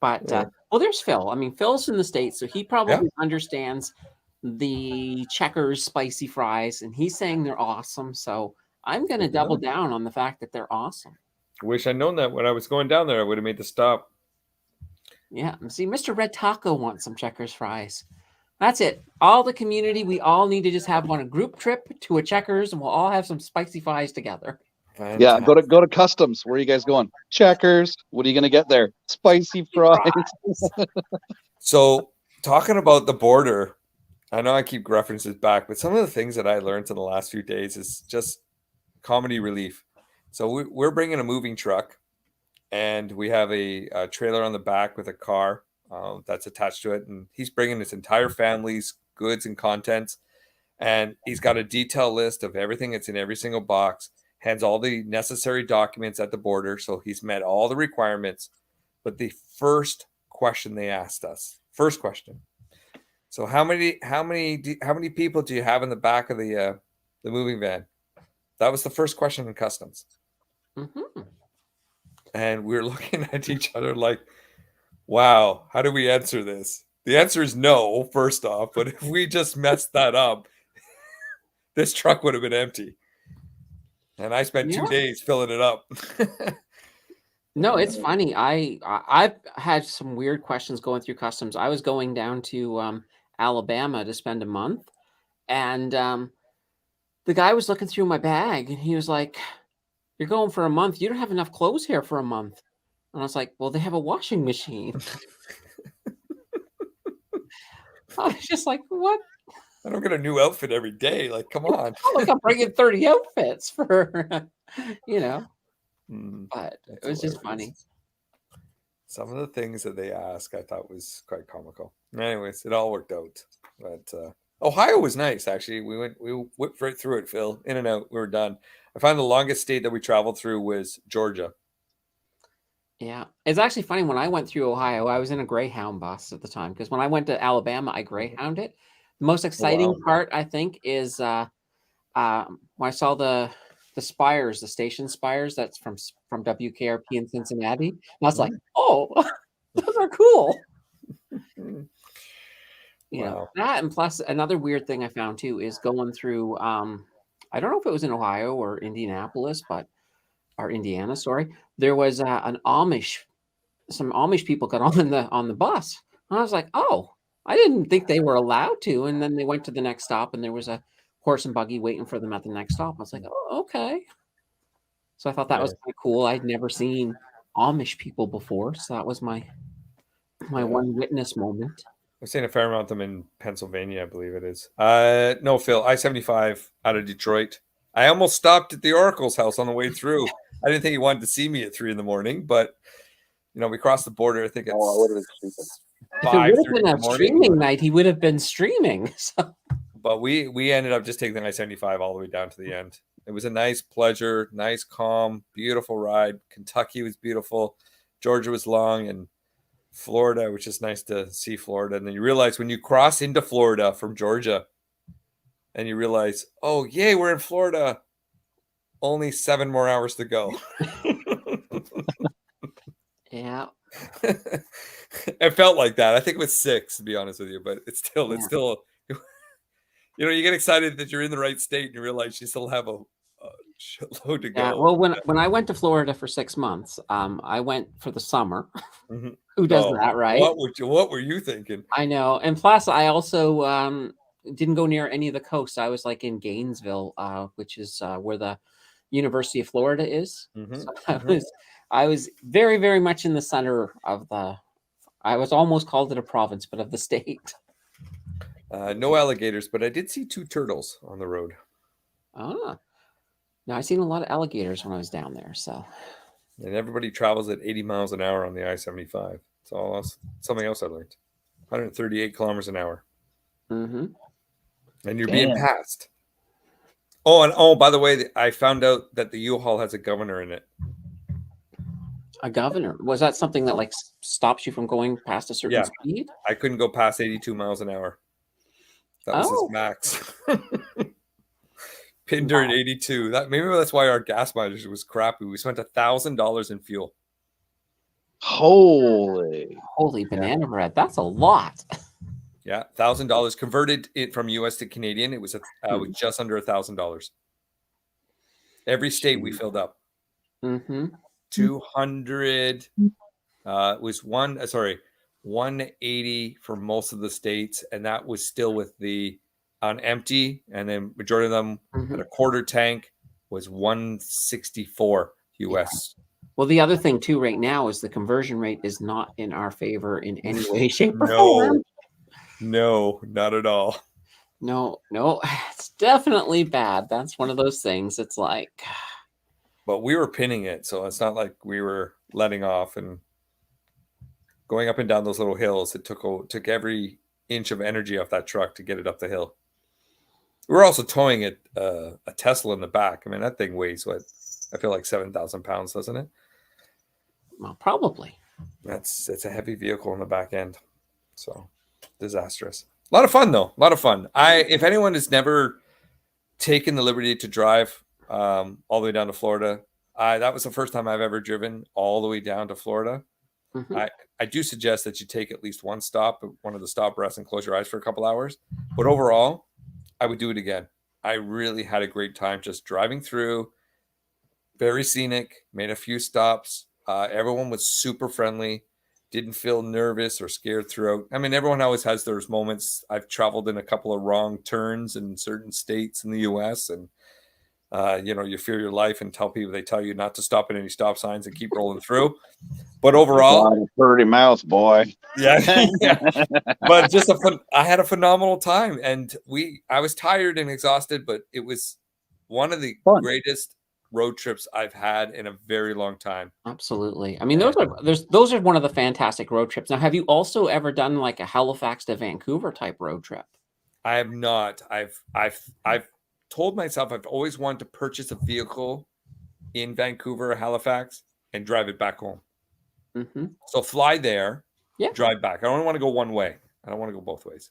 But well, there's Phil. I mean, Phil's in the States, so he probably understands the Checkers spicy fries, and he's saying they're awesome. So I'm going to double down on the fact that they're awesome. Wish I'd known that when I was going down there. I would have made the stop. Yeah. See, Mr. Red Taco wants some Checkers fries. That's it. All the community, we all need to just have a group trip to a Checkers, and we'll all have some spicy fries together. Fantastic. Yeah, go to customs. Where are you guys going? Checkers. What are you going to get there? Spicy fries. So, talking about the border, I know I keep references back, but some of the things that I learned in the last few days is just comedy relief. So we're bringing a moving truck, and we have a trailer on the back with a car that's attached to it, and he's bringing his entire family's goods and contents, and he's got a detailed list of everything that's in every single box, hands all the necessary documents at the border, so he's met all the requirements. But the first question they asked us, so how many people do you have in the back of the moving van? That was the first question in customs. And we were looking at each other like, wow, how do we answer this? The answer is no, first off, but if we just messed that up, this truck would have been empty. And I spent 2 days filling it up. No, it's funny. I've had some weird questions going through customs. I was going down to Alabama to spend a month, and the guy was looking through my bag, and he was like, "You're going for a month. You don't have enough clothes here for a month." And I was like, "Well, they have a washing machine." I was just like, "What?" I don't get a new outfit every day. Like, come on. Oh, look, I'm bringing 30 outfits for, but it That's was just hilarious. funny. Some of the things that they ask, I thought was quite comical. Anyways, it all worked out. But Ohio was nice, actually. We whipped right through it, Phil. In and out. We were done. I found the longest state that we traveled through was Georgia. Yeah. It's actually funny. When I went through Ohio, I was in a Greyhound bus at the time, because when I went to Alabama, I Greyhounded. The most exciting part, I think, is when I saw the spires, the station spires that's from WKRP in Cincinnati. And I was like, oh, those are cool. That, and plus another weird thing I found too is going through I don't know if it was in Ohio or Indianapolis, or Indiana, sorry. There was some Amish people got on the bus. And I was like, oh, I didn't think they were allowed to. And then they went to the next stop, and there was a horse and buggy waiting for them at the next stop. I was like, oh, okay. So I thought that was kind of cool. I'd never seen Amish people before, so that was my one witness moment. I've seen a fair amount of them in Pennsylvania, I believe it is. No, Phil, I-75 out of Detroit. I almost stopped at the Oracle's house on the way through. I didn't think he wanted to see me at 3 a.m, but we crossed the border. I think it's If it would have been a streaming night, he would have been streaming. So. But we ended up just taking the I-75 all the way down to the end. It was a nice pleasure, nice, calm, beautiful ride. Kentucky was beautiful. Georgia was long, and Florida, which is nice to see Florida. And then you realize when you cross into Florida from Georgia, and you realize, oh, yay, we're in Florida. Only 7 more hours to go. Yeah. It felt like that. I think it was 6, to be honest with you, but it's still, you get excited that you're in the right state, and you realize you still have a shitload to go. Yeah, well, when I went to Florida for 6 months, I went for the summer. Mm-hmm. Who does that, right? What were you thinking? I know. And plus, I also didn't go near any of the coasts. I was like in Gainesville, which is where the University of Florida is. Mm-hmm. So I was very, very much in the center of I was almost called it a province, but of the state. No alligators, but I did see 2 turtles on the road. Now I seen a lot of alligators when I was down there. So, and everybody travels at 80 miles an hour on the I-75. It's all else, something else I learned. 138 kilometers an hour. Mm-hmm. And you're being passed. Oh, by the way, I found out that the U-Haul has a governor in it. A governor? Was that something that like stops you from going past a certain speed? I couldn't go past 82 miles an hour. That was his max. Pinder at 82. Maybe that's why our gas mileage was crappy. We spent $1,000 in fuel. Holy banana bread! That's a lot. Yeah, $1,000 converted it from US to Canadian. It was just under $1,000. Every state we filled up. Mm-hmm. 200 was 180 for most of the states, and that was still with the on empty, and then majority of them at a quarter tank was 164 US. Yeah. Well, the other thing too right now is the conversion rate is not in our favor in any way, shape, or form. No, not at all. No, it's definitely bad. That's one of those things. It's like, but we were pinning it, so it's not like we were letting off and going up and down those little hills. It took every inch of energy off that truck to get it up the hill. We're also towing a Tesla in the back. I mean, that thing weighs I feel like 7,000 pounds, doesn't it? Well, probably. It's a heavy vehicle in the back end, so disastrous. A lot of fun though. A lot of fun. If anyone has never taken the liberty to drive all the way down to Florida, that was the first time I've ever driven all the way down to Florida. Mm-hmm. I do suggest that you take at least one stop, one of the stop rests, and close your eyes for a couple hours. But overall, I would do it again. I really had a great time just driving through. Very scenic, made a few stops. Everyone was super friendly, didn't feel nervous or scared throughout. I mean, everyone always has those moments. I've traveled in a couple of wrong turns in certain states in the US, and you fear your life and they tell you not to stop at any stop signs and keep rolling through. But overall, pretty mouth, boy. Yeah, yeah. But I had a phenomenal time, and I was tired and exhausted, but it was one of the greatest road trips I've had in a very long time. Absolutely. I mean, those are one of the fantastic road trips. Now, have you also ever done like a Halifax to Vancouver type road trip? I have not. I've told myself I've always wanted to purchase a vehicle in Vancouver or Halifax and drive it back home. Mm-hmm. So fly there, yeah, drive back. I don't want to go one way. I don't want to go both ways.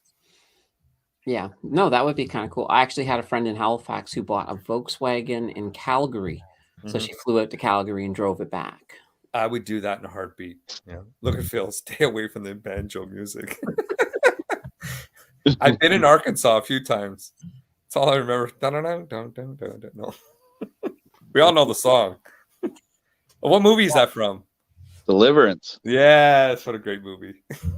Yeah, no, that would be kind of cool. I actually had a friend in Halifax who bought a Volkswagen in Calgary. So she flew out to Calgary and drove it back. I would do that in a heartbeat. Yeah. Look at Phil. Stay away from the banjo music. I've been in Arkansas a few times. That's all I remember. No. We all know the song. What movie is that from? Deliverance. Yes, what a great movie.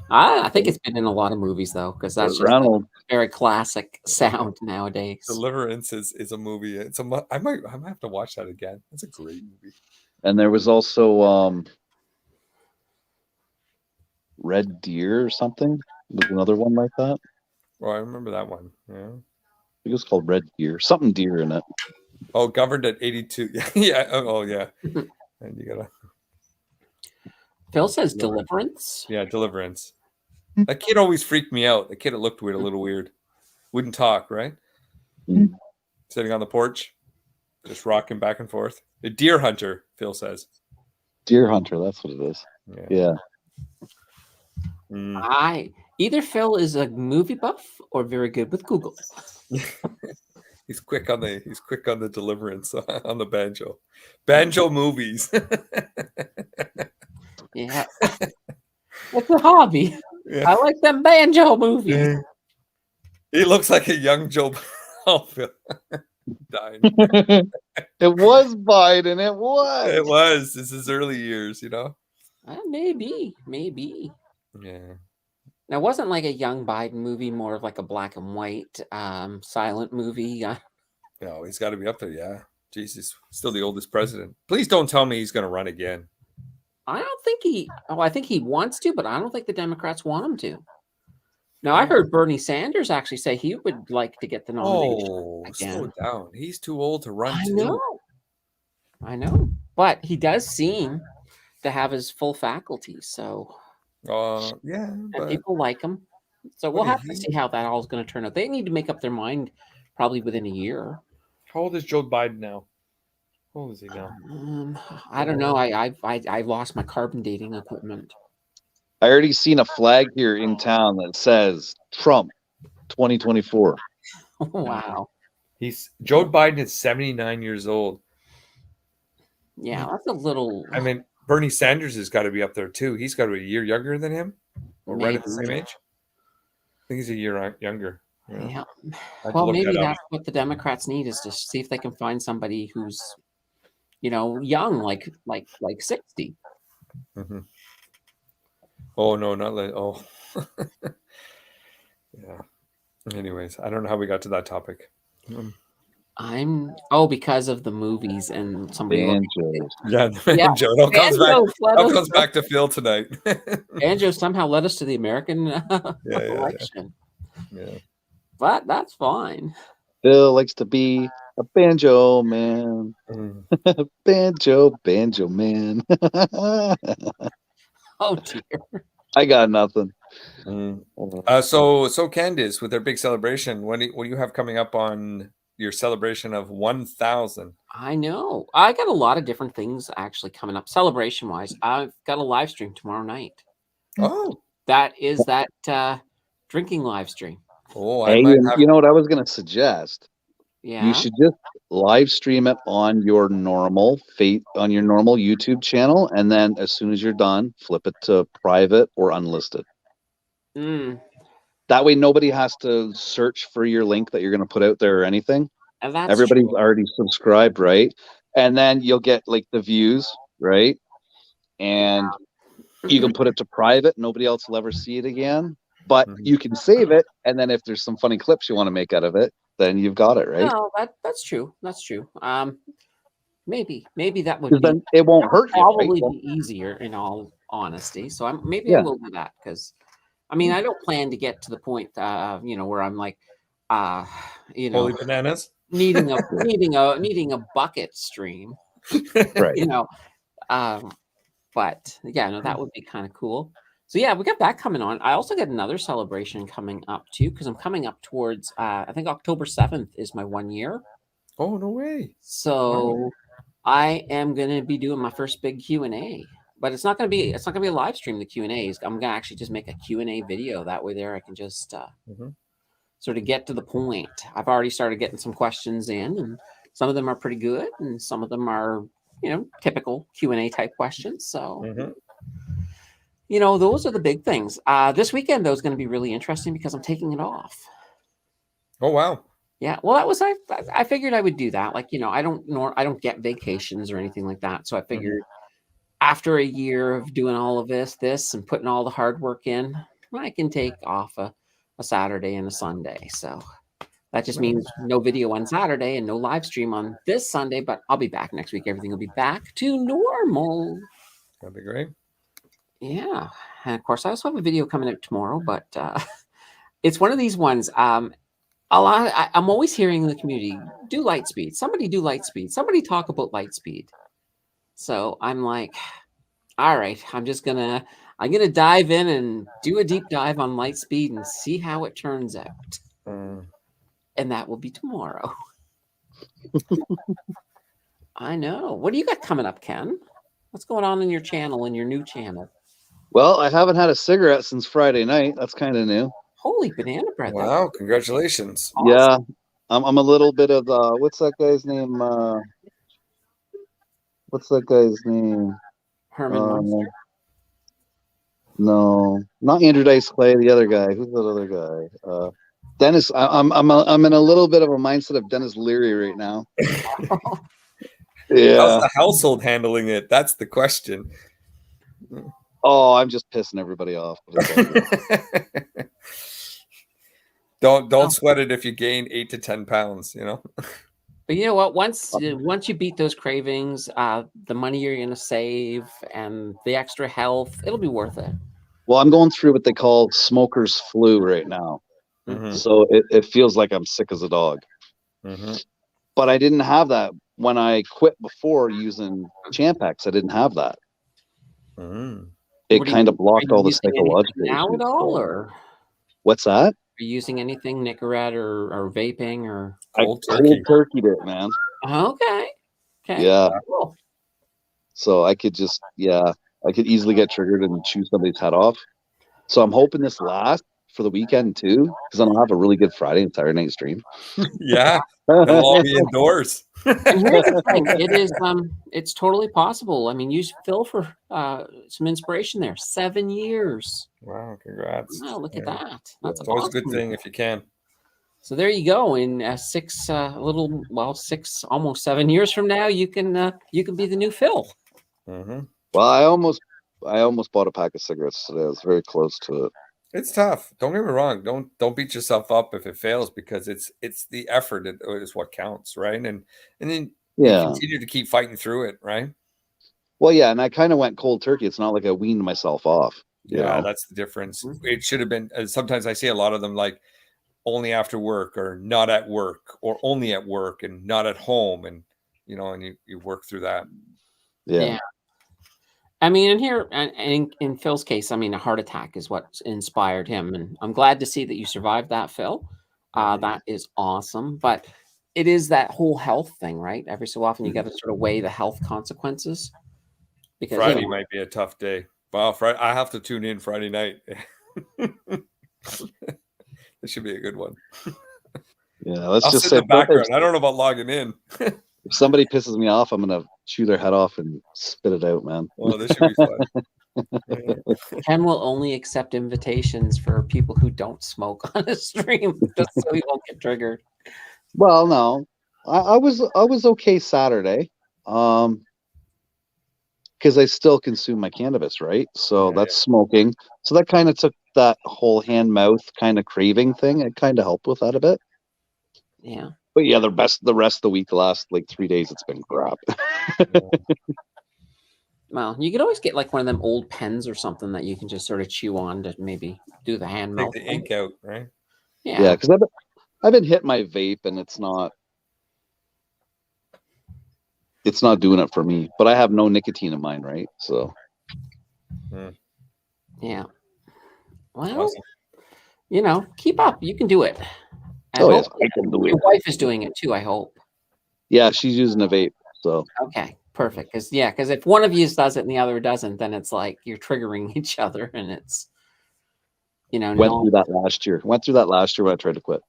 I think it's been in a lot of movies though, because that's just a very classic sound nowadays. Deliverance is a movie. I might have to watch that again. It's a great movie. And there was also Red Deer or something. There's another one like that. Well, I remember that one. Yeah. I think it was called Red Deer. Something deer in it. Oh, governed at 82. Yeah. Oh, yeah. And you gotta. Phil says Deliverance. Yeah, Deliverance. That kid always freaked me out. The kid that looked weird, a little weird. Wouldn't talk, right? Mm-hmm. Sitting on the porch, just rocking back and forth. A deer hunter, Phil says. Deer hunter, that's what it is. Yeah. Either Phil is a movie buff or very good with Google. He's quick on the Deliverance on the banjo. Banjo movies. Yeah. It's a hobby. Yeah. I like them banjo movies. Yeah. He looks like a young Joe dying. It was Biden. It was. It was. This is early years, Maybe. Yeah. Now, it wasn't like a young Biden movie, more of like a black and white silent movie. No, he's got to be up there. Yeah. Jesus, still the oldest president. Please don't tell me he's going to run again. I don't think I think he wants to, but I don't think the Democrats want him to. Now, I heard Bernie Sanders actually say he would like to get the nomination again. Slow down. He's too old to run. I know. But he does seem to have his full faculties, so. Yeah. And people like him. So we'll have to see how that all is going to turn out. They need to make up their mind probably within a year. How old is Joe Biden now? How old is he now? I don't know. I lost my carbon dating equipment. I already seen a flag here in town that says Trump 2024. Wow. Joe Biden is 79 years old. Yeah, that's a little. I mean, Bernie Sanders has got to be up there too. He's got to be a year younger than him, or right at the same age. I think he's a year younger. Yeah. Well, maybe that's what the Democrats need, is to see if they can find somebody who's, young, like 60. Mm-hmm. Oh no, not like yeah. Anyways, I don't know how we got to that topic. Because of the movies and somebody. Yeah, Banjo. It all comes back to Phil tonight. Banjo somehow led us to the American election. Yeah. But that's fine. Phil likes to be a banjo man. banjo man. Oh dear. I got nothing. So Candace, with their big celebration, what do you have coming up on your celebration of 1,000? I know. I got a lot of different things actually coming up celebration wise. I've got a live stream tomorrow night. Oh, that is that drinking live stream. Oh, you know what I was going to suggest? Yeah. You should just live stream it on your normal YouTube channel, and then as soon as you're done, flip it to private or unlisted. That way nobody has to search for your link that you're going to put out there or anything. Everybody's already subscribed, right? And then you'll get like the views, right? And you can put it to private. Nobody else will ever see it again. But you can save it, and then if there's some funny clips you want to make out of it, then you've got it, right? No, that's true. That's true. Maybe that would 'Cause be then it won't hurt you, right? probably Well, be easier in all honesty. So I Yeah. will do that because I mean I don't plan to get to the point where I'm like Holy bananas. needing a bucket stream. Right. But yeah, no, that would be kind of cool. So yeah, we got that coming on. I also got another celebration coming up too, because I'm coming up towards I think October 7th is my 1 year. Oh, no way. So I am gonna be doing my first big Q&A. But it's not gonna be a live stream, the Q&As. I'm gonna actually just make a Q&A video. That way there I can just sort of get to the point. I've already started getting some questions in, and some of them are pretty good, and some of them are, typical Q&A type questions. So those are the big things. This weekend, though, is going to be really interesting because I'm taking it off. Oh, wow. Yeah. Well, I figured I would do that. Like, I don't get vacations or anything like that. So I figured after a year of doing all of this and putting all the hard work in, I can take off a Saturday and a Sunday. So that just means no video on Saturday and no live stream on this Sunday, but I'll be back next week. Everything will be back to normal. That'd be great. Yeah. And of course, I also have a video coming out tomorrow, but it's one of these ones. I'm always hearing in the community, do Lightspeed. Somebody do Lightspeed. Somebody talk about Lightspeed. So I'm like, all right, I'm going to dive in and do a deep dive on Lightspeed and see how it turns out. And that will be tomorrow. I know. What do you got coming up, Ken? What's going on in your channel, in your new channel? Well, I haven't had a cigarette since Friday night. That's kind of new. Holy banana bread. Wow, congratulations. Awesome. Yeah. I'm a little bit of what's that guy's name? Herman Munster? No, not Andrew Dice Clay. The other guy. Who's that other guy? Dennis. I'm in a little bit of a mindset of Dennis Leary right now. Yeah. How's the household handling it? That's the question. Oh, I'm just pissing everybody off. Don't sweat it if you gain 8 to 10 pounds, But you know what? Once you beat those cravings, the money you're going to save and the extra health, it'll be worth it. Well, I'm going through what they call smoker's flu right now. So it feels like I'm sick as a dog. But I didn't have that when I quit before using Champex. I didn't have that. It kind of blocked all the psychological now at all, or what's that? Are you using anything, Nicorette or vaping or cold turkeyed it, man? Okay. Yeah. Cool. So I could easily get triggered and chew somebody's head off. So I'm hoping this lasts for the weekend too, because then I'll have a really good Friday and Saturday night stream. Yeah, they'll all be indoors. And here's the thing: it's totally possible. I mean, use Phil for some inspiration there. 7 years. Wow! Congrats! Wow, look at that. That's always a good thing if you can. So there you go. In almost 7 years from now, you can be the new Phil. Well, I almost bought a pack of cigarettes today. I was very close to it. It's tough. Don't get me wrong. Don't beat yourself up if it fails, because it's the effort that is what counts, right? And then you continue to keep fighting through it, right? Well, yeah, and I kind of went cold turkey. It's not like I weaned myself off. Yeah, that's the difference. It should have been. Sometimes I see a lot of them like only after work, or not at work, or only at work and not at home, and and you work through that. Yeah. I mean, and in Phil's case, I mean, a heart attack is what inspired him. And I'm glad to see that you survived that, Phil. That is awesome. But it is that whole health thing, right? Every so often you got to sort of weigh the health consequences. Because Friday might be a tough day. Wow, Friday, I have to tune in Friday night. This should be a good one. Yeah, let's I'll just sit say in the background. I don't know about logging in. If somebody pisses me off, I'm gonna chew their head off and spit it out, man. Well, this should be fun. Ken will only accept invitations for people who don't smoke on a stream, just so he won't get triggered. Well, no, I was okay Saturday, because I still consume my cannabis, right? So that's smoking. So that kind of took that whole hand mouth kind of craving thing. It kind of helped with that a bit. Yeah. But yeah, the rest of the week, the last like 3 days, it's been crap. Well, you could always get like one of them old pens or something that you can just sort of chew on to maybe do the hand Take melt the thing. ink out, right? Yeah, because I've been hitting my vape and it's not doing it for me. But I have no nicotine in mine, right? So Yeah. Well, Awesome. you know, keep up. You can do it. And yes, I can do it. your wife is doing it too, I hope. Yeah, she's using a vape. So okay, perfect. Because if one of you does it and the other doesn't, then it's like you're triggering each other, and it's went through that last year. Went through that last year when I tried to quit.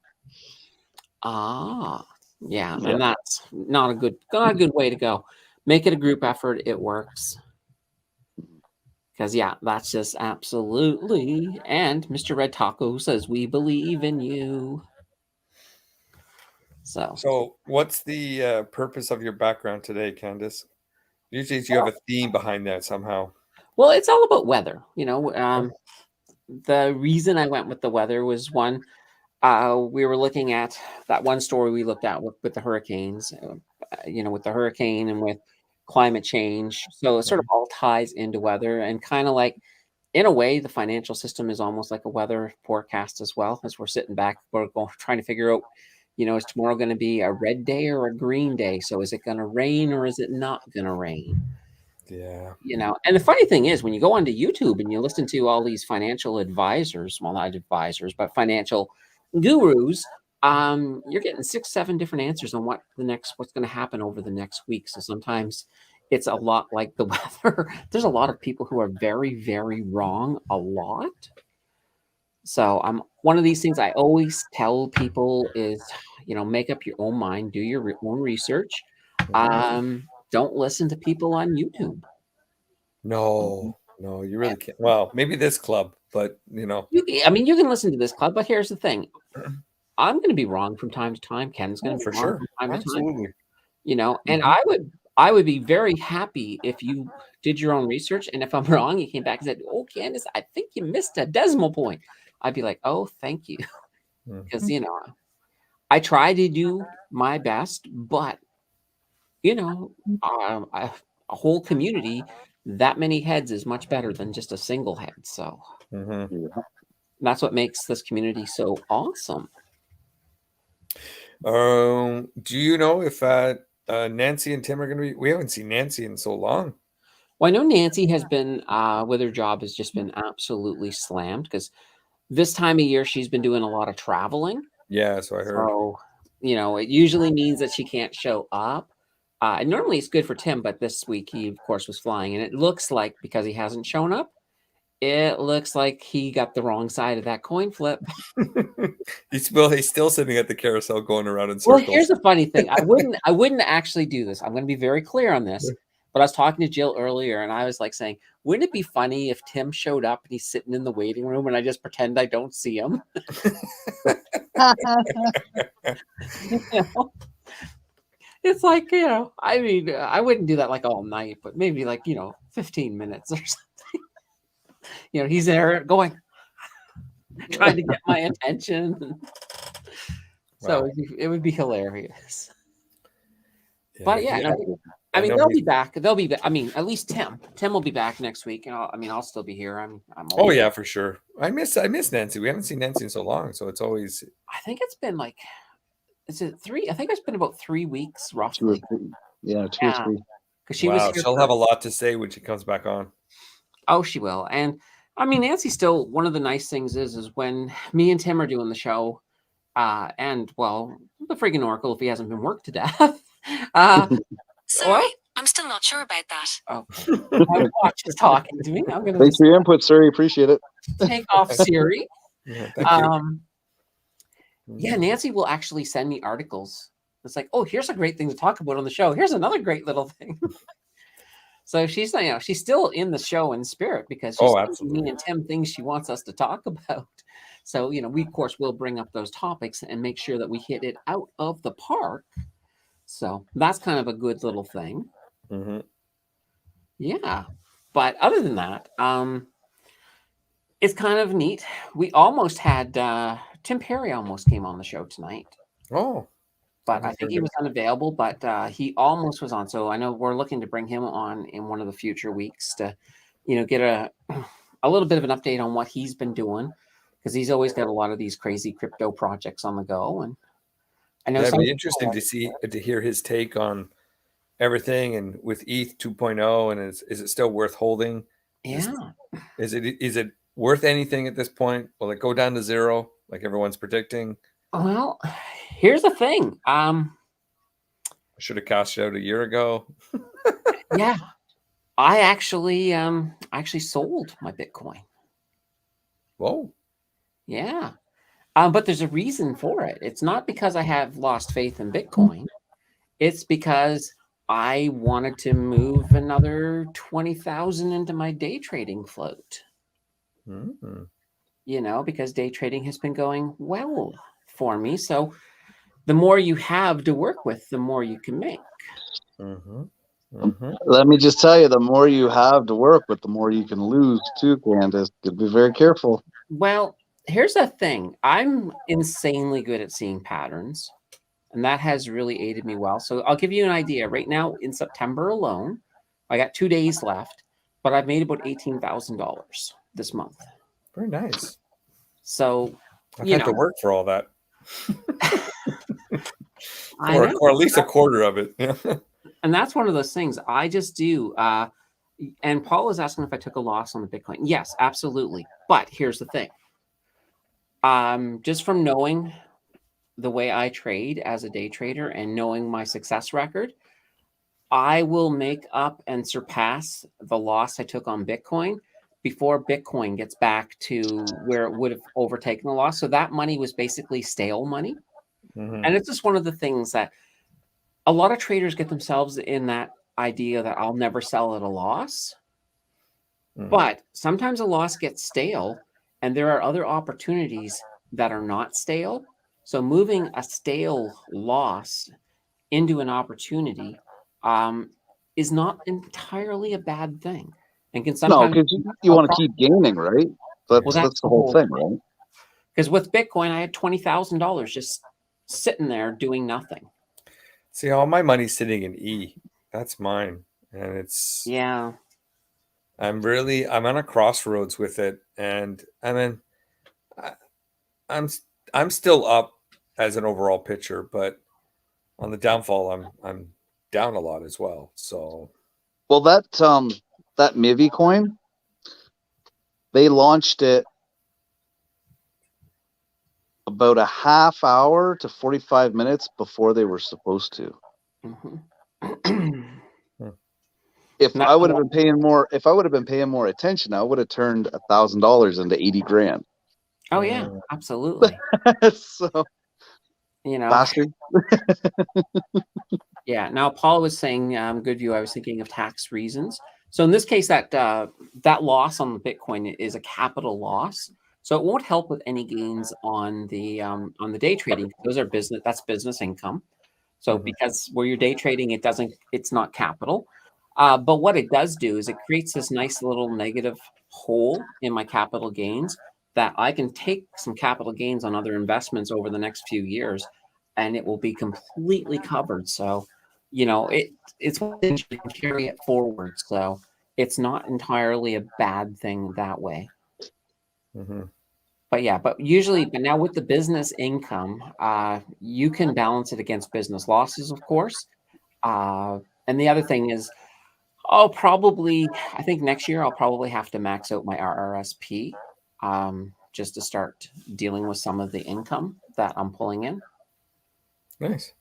Yeah, and that's not a good way to go. Make it a group effort. It works. Because that's just absolutely. And Mr. Red Taco says we believe in you. So what's the purpose of your background today, Candace? Usually you have a theme behind that somehow. Well, it's all about weather. The reason I went with the weather was one, we were looking at that one story we looked at with the hurricanes, with the hurricane and with climate change. So it sort of all ties into weather, and kind of like, in a way, the financial system is almost like a weather forecast as well. As we're sitting back, we're trying to figure out, is tomorrow going to be a red day or a green day? So is it going to rain or is it not going to rain? Yeah. And the funny thing is, when you go onto YouTube and you listen to all these financial advisors, well, not advisors, but financial gurus, you're getting 6-7 different answers on what's going to happen over the next week. So sometimes it's a lot like the weather. There's a lot of people who are very, very wrong a lot. So one of these things I always tell people is, make up your own mind, do your own research. Don't listen to people on YouTube. No, you really can't. Well, maybe this club, but you can listen to this club, but here's the thing. I'm going to be wrong from time to time. Ken's going to be wrong from time to time. And I would be very happy if you did your own research. And if I'm wrong, you came back and said, "Oh, Candace, I think you missed a decimal point." I'd be like, "Oh, thank you." Because, I try to do my best, but, a whole community, that many heads is much better than just a single head. So that's what makes this community so awesome. Do you know if Nancy and Tim are going to be? We haven't seen Nancy in so long. Well, I know Nancy has been with her job has just been absolutely slammed, because this time of year she's been doing a lot of traveling. Yeah, so I heard. So, it usually means that she can't show up. And normally it's good for Tim, but this week he, of course, was flying. And it looks like, because he hasn't shown up, it looks like he got the wrong side of that coin flip. He's still sitting at the carousel going around in circles. Well, here's the funny thing. I wouldn't actually do this. I'm going to be very clear on this. But I was talking to Jill earlier, and I was like saying, wouldn't it be funny if Tim showed up and he's sitting in the waiting room and I just pretend I don't see him? It's like, I wouldn't do that like all night, but maybe like, 15 minutes or something. He's there going, trying to get my attention. So it would be hilarious. But they'll be back. At least Tim will be back next week, and I'll still be here. I'm for sure. I miss Nancy. We haven't seen Nancy in so long, so it's always. I think it's been like, is it 3? I think it's been about 3 weeks roughly. 2 or 3. Yeah, 2 or 3. Because she was here. She'll have a lot to say when she comes back on. Oh, she will. And Nancy still, one of the nice things is when me and Tim are doing the show, and well, the Freakin Oracle, if he hasn't been worked to death. Sorry, I'm still not sure about that. Okay. My watch is talking to me. I'm gonna Thanks for your input, Siri. Appreciate it. Take off Siri. Thank you. Yeah, Nancy will actually send me articles. It's like, oh, here's a great thing to talk about on the show. Here's another great little thing. So she's she's still in the show in spirit, because she's absolutely. me and Tim things she wants us to talk about. So we of course will bring up those topics and make sure that we hit it out of the park. So that's kind of a good little thing. Yeah. But other than that, it's kind of neat. We almost had Tim Perry almost came on the show tonight. Oh. but I think he was unavailable, but he almost was on. So I know we're looking to bring him on in one of the future weeks to, get a little bit of an update on what he's been doing, because he's always got a lot of these crazy crypto projects on the go. And I know it'd be interesting to hear his take on everything, and with ETH 2.0, and is it still worth holding? Yeah. Is it worth anything at this point? Will it go down to zero like everyone's predicting? Well, here's the thing. I should have cashed out a year ago. Yeah. I actually sold my Bitcoin. Whoa. Yeah. But there's a reason for it. It's not because I have lost faith in Bitcoin. It's because I wanted to move another 20,000 into my day trading float. Mm-hmm. Because day trading has been going well for me. So the more you have to work with, the more you can make. Mm-hmm. Mm-hmm. Let me just tell you, the more you have to work with, the more you can lose too, Candace. Be very careful. Well, here's the thing. I'm insanely good at seeing patterns, and that has really aided me well. So I'll give you an idea. Right now in September alone, I got 2 days left, but I've made about $18,000 this month. Very nice. So I've had to work for all that. or at least a quarter of it. Yeah. And that's one of those things I just do. And Paul was asking if I took a loss on the Bitcoin. Yes, absolutely. But here's the thing. Just from knowing the way I trade as a day trader and knowing my success record, I will make up and surpass the loss I took on Bitcoin before Bitcoin gets back to where it would have overtaken the loss. So that money was basically stale money. Mm-hmm. And it's just one of the things that a lot of traders get themselves in that idea that I'll never sell at a loss. Mm-hmm. But sometimes a loss gets stale, and there are other opportunities that are not stale. So moving a stale loss into an opportunity is not entirely a bad thing. And can sometimes because you want to keep gaining, right? That's the whole thing, right? Because with Bitcoin, I had $20,000 just sitting there doing nothing. See, all my money's sitting in E. That's mine, and it's I'm on a crossroads with it, and I'm still up as an overall pitcher, but on the downfall, I'm down a lot as well. So, well, that Mivi coin, they launched it about a half hour to 45 minutes before they were supposed to. Mm-hmm. If I would have been paying more attention, I would have turned $1,000 into 80 grand. Oh yeah, absolutely. So, bastard. Yeah. Now, Paul was saying, good view. I was thinking of tax reasons. So in this case, that loss on the Bitcoin is a capital loss. So it won't help with any gains on the day trading. Those are business. That's business income. So because where you're day trading, it's not capital. But what it does do is it creates this nice little negative hole in my capital gains that I can take some capital gains on other investments over the next few years, and it will be completely covered. So, it's one thing you can carry it forward. So it's not entirely a bad thing that way. Mm-hmm. But now with the business income, you can balance it against business losses, of course. And the other thing is, I think next year I'll probably have to max out my RRSP just to start dealing with some of the income that I'm pulling in. Nice.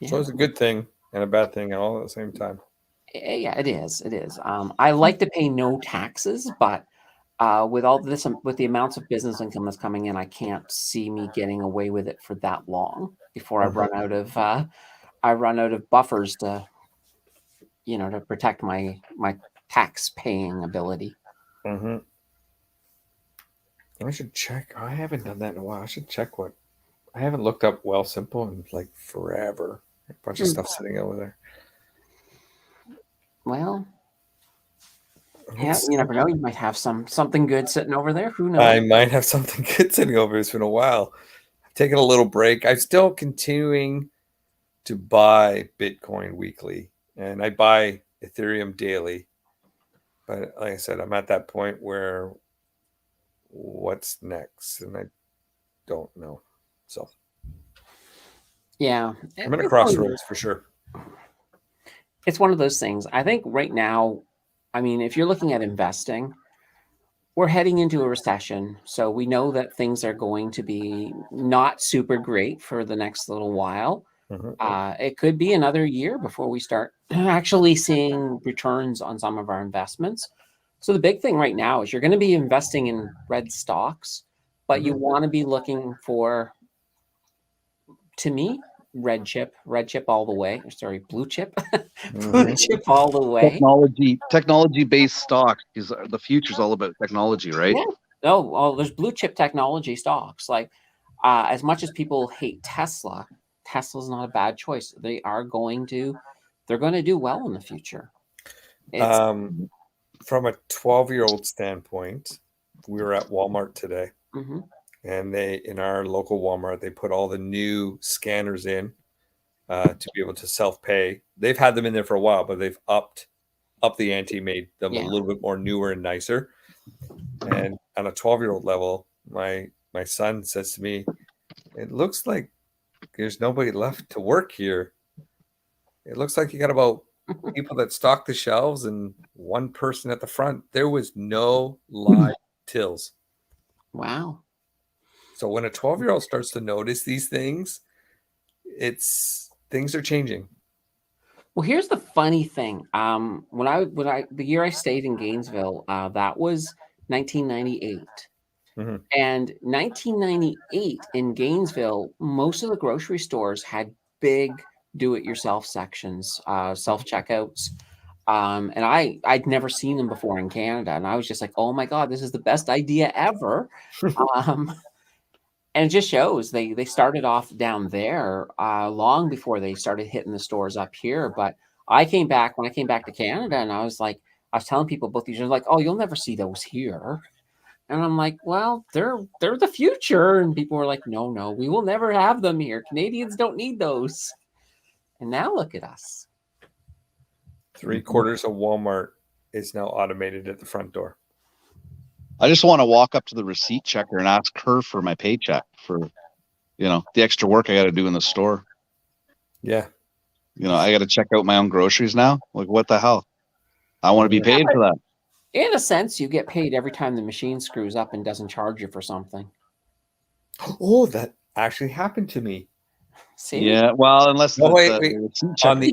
Yeah. So it's a good thing and a bad thing all at the same time. Yeah, it is. It is. I like to pay no taxes, but with all this, with the amounts of business income that's coming in, I can't see me getting away with it for that long before I run out of buffers to protect my tax paying ability. Mm-hmm. I should check. I haven't done that in a while. I should check I haven't looked up Wealthsimple in like forever. A bunch of stuff sitting over there. Well, yeah, you never know. You might have something good sitting over there. Who knows? I might have something good sitting over. It's been a while. I've taken a little break. I'm still continuing to buy Bitcoin weekly, and I buy Ethereum daily. But like I said, I'm at that point where what's next, and I don't know. So Yeah. I'm at a crossroads for sure. It's one of those things. I think right now, I mean, if you're looking at investing, we're heading into a recession. So we know that things are going to be not super great for the next little while. It could be another year before we start actually seeing returns on some of our investments. So the big thing right now is you're going to be investing in red stocks, but you want to be looking for, to me, red chip all the way. Sorry, blue chip, blue chip all the way. Technology-based stocks, because the future's all about technology, right? Yeah. Oh, well, there's blue chip technology stocks. Like, as much as people hate Tesla, Tesla's not a bad choice. They're going to do well in the future. From a 12-year-old standpoint, we were at Walmart today, and in our local Walmart, they put all the new scanners in to be able to self-pay. They've had them in there for a while, but they've upped the ante, made them a little bit more newer and nicer. And on a 12-year-old level, my son says to me, "It looks like there's nobody left to work here. It looks like you got about people that stock the shelves and one person at the front. There was no live tills." Wow. So when a 12-year-old starts to notice these things, things are changing. Well, here's the funny thing. The year I stayed in Gainesville, that was 1998. And 1998 in Gainesville, most of the grocery stores had big do-it-yourself sections, self-checkouts. And I'd never seen them before in Canada. And I was just like, oh my God, this is the best idea ever. And it just shows they started off down there long before they started hitting the stores up here. But when I came back to Canada, and I was telling people both these are like, oh, you'll never see those here. And I'm like, well, they're the future. And people were like, no, we will never have them here. Canadians don't need those. And now look at us. 3/4 of Walmart is now automated at the front door. I just want to walk up to the receipt checker and ask her for my paycheck for, the extra work I got to do in the store. Yeah. I got to check out my own groceries now. Like, what the hell? I want to be paid for that. In a sense, you get paid every time the machine screws up and doesn't charge you for something. Oh, that actually happened to me. See? Yeah, well, unless wait. On the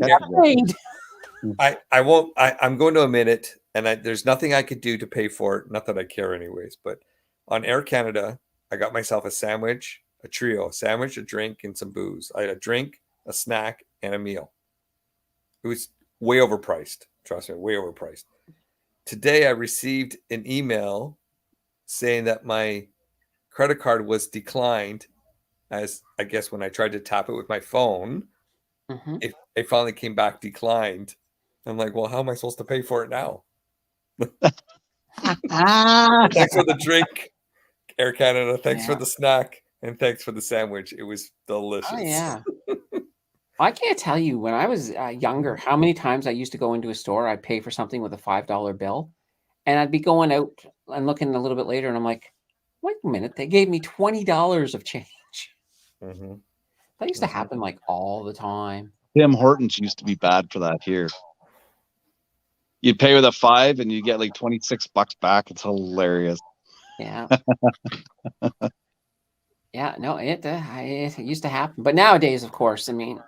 I won't. I'm going to admit it, and there's nothing I could do to pay for it. Not that I care, anyways. But on Air Canada, I got myself a sandwich, a trio: a sandwich, a drink, and some booze. I had a drink, a snack, and a meal. It was way overpriced. Trust me, way overpriced. Today, I received an email saying that my credit card was declined. As I guess when I tried to tap it with my phone, it finally came back declined. I'm like, well, how am I supposed to pay for it now? Thanks for the drink, Air Canada. Thanks for the snack, and thanks for the sandwich. It was delicious. Oh, yeah. I can't tell you, when I was younger, how many times I used to go into a store, I'd pay for something with a $5 bill, and I'd be going out and looking a little bit later, and I'm like, wait a minute, they gave me $20 of change. That used to happen like all the time. Tim Hortons used to be bad for that here. You'd pay with a $5 and you get like $26 back. It's hilarious. Yeah. Yeah, no, it used to happen. But nowadays, of course, I mean,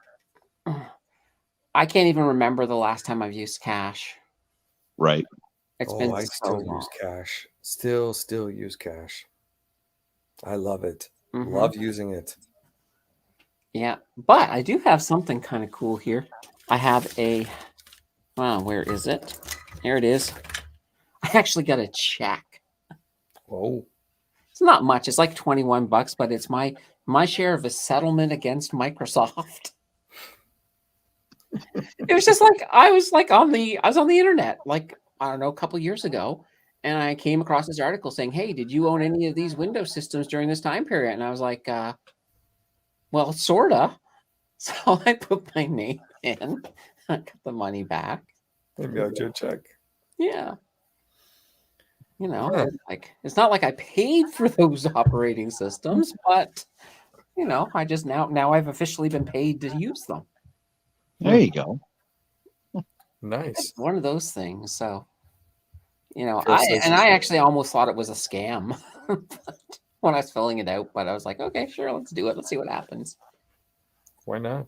I can't even remember the last time I've used cash. Right. It's been I so still long. use cash. Still use cash. I love it. Love using it. Yeah, but I do have something kind of cool here. I have where is it? Here it is. I actually got a check. Whoa. It's not much. It's like $21, but it's my share of a settlement against Microsoft. It was just like I was on the internet, like, I don't know, a couple years ago, and I came across this article saying, "Hey, did you own any of these Windows systems during this time period?" And I was like, well, sorta. So I put my name in, I got the money back. Maybe I'll do a check. Yeah. You know, Huh. like it's not like I paid for those operating systems, but you know, I just now I've officially been paid to use them. There you go. Nice. It's one of those things. So, you know, Phil says I actually almost thought it was a scam when I was filling it out, but I was like, okay, sure, let's do it. Let's see what happens. why not?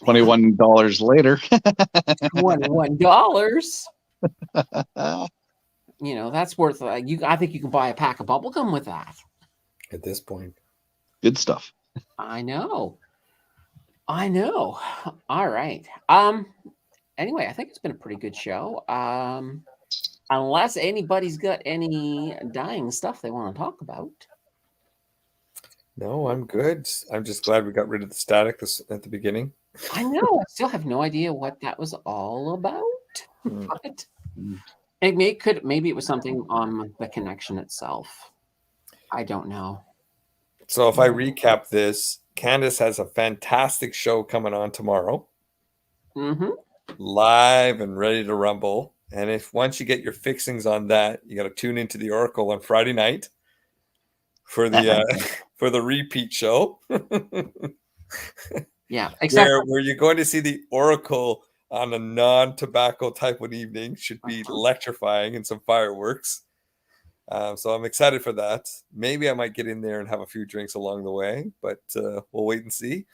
$21 later. $21. You know, that's worth I think you can buy a pack of bubblegum with that. At this point. Good stuff. I know. All right. Anyway, I think it's been a pretty good show. Unless anybody's got any dying stuff they want to talk about. No, I'm good. I'm just glad we got rid of the static at the beginning. I know. I still have no idea what that was all about. But maybe it was something on the connection itself. I don't know. So if I recap this, Candace has a fantastic show coming on tomorrow. Mm-hmm. Live and ready to rumble. And if once you get your fixings on that, you got to tune into the Oracle on Friday night for the for the repeat show. Yeah, exactly. Where you're going to see the Oracle on a non-tobacco type of evening. Should be electrifying and some fireworks. So I'm excited for that. Maybe I might get in there and have a few drinks along the way, but we'll wait and see.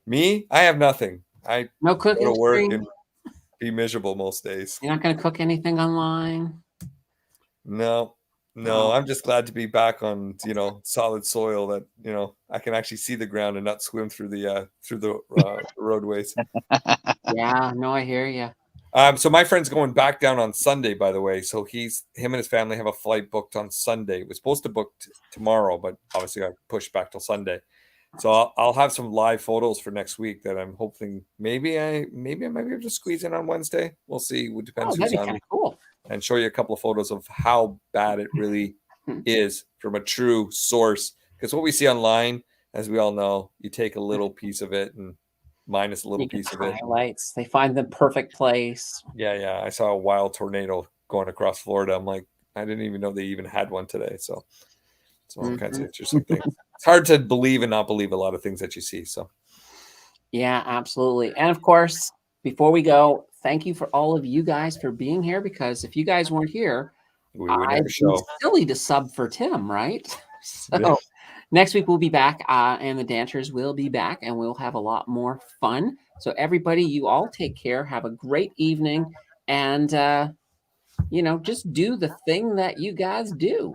Me, I have nothing. I No cooking. go to work and be miserable most days. You're not going to cook anything online? No. I'm just glad to be back on, solid soil that, I can actually see the ground and not swim through the roadways. Yeah, no, I hear you. So my friend's going back down on Sunday, by the way. So him and his family have a flight booked on Sunday. It was supposed to book tomorrow, but obviously I pushed back till Sunday. So I'll have some live photos for next week that I'm hoping maybe I might be able to squeeze in on Wednesday. We'll see. It depends who's that'd be on. kind of cool. And show you a couple of photos of how bad it really is from a true source. Because what we see online, as we all know, you take a little piece of it and minus a little piece of it. Highlights. They find the perfect place. Yeah. I saw a wild tornado going across Florida. I'm like, I didn't even know they even had one today. So it's all kinds of interesting things. It's hard to believe and not believe a lot of things that you see. So yeah, absolutely. And of course, before we go, thank you for all of you guys for being here, because if you guys weren't here, we would I'd have a show. be silly to sub for Tim, right? So next week we'll be back, and the Danters will be back, and we'll have a lot more fun. So everybody, you all take care. Have a great evening, and just do the thing that you guys do.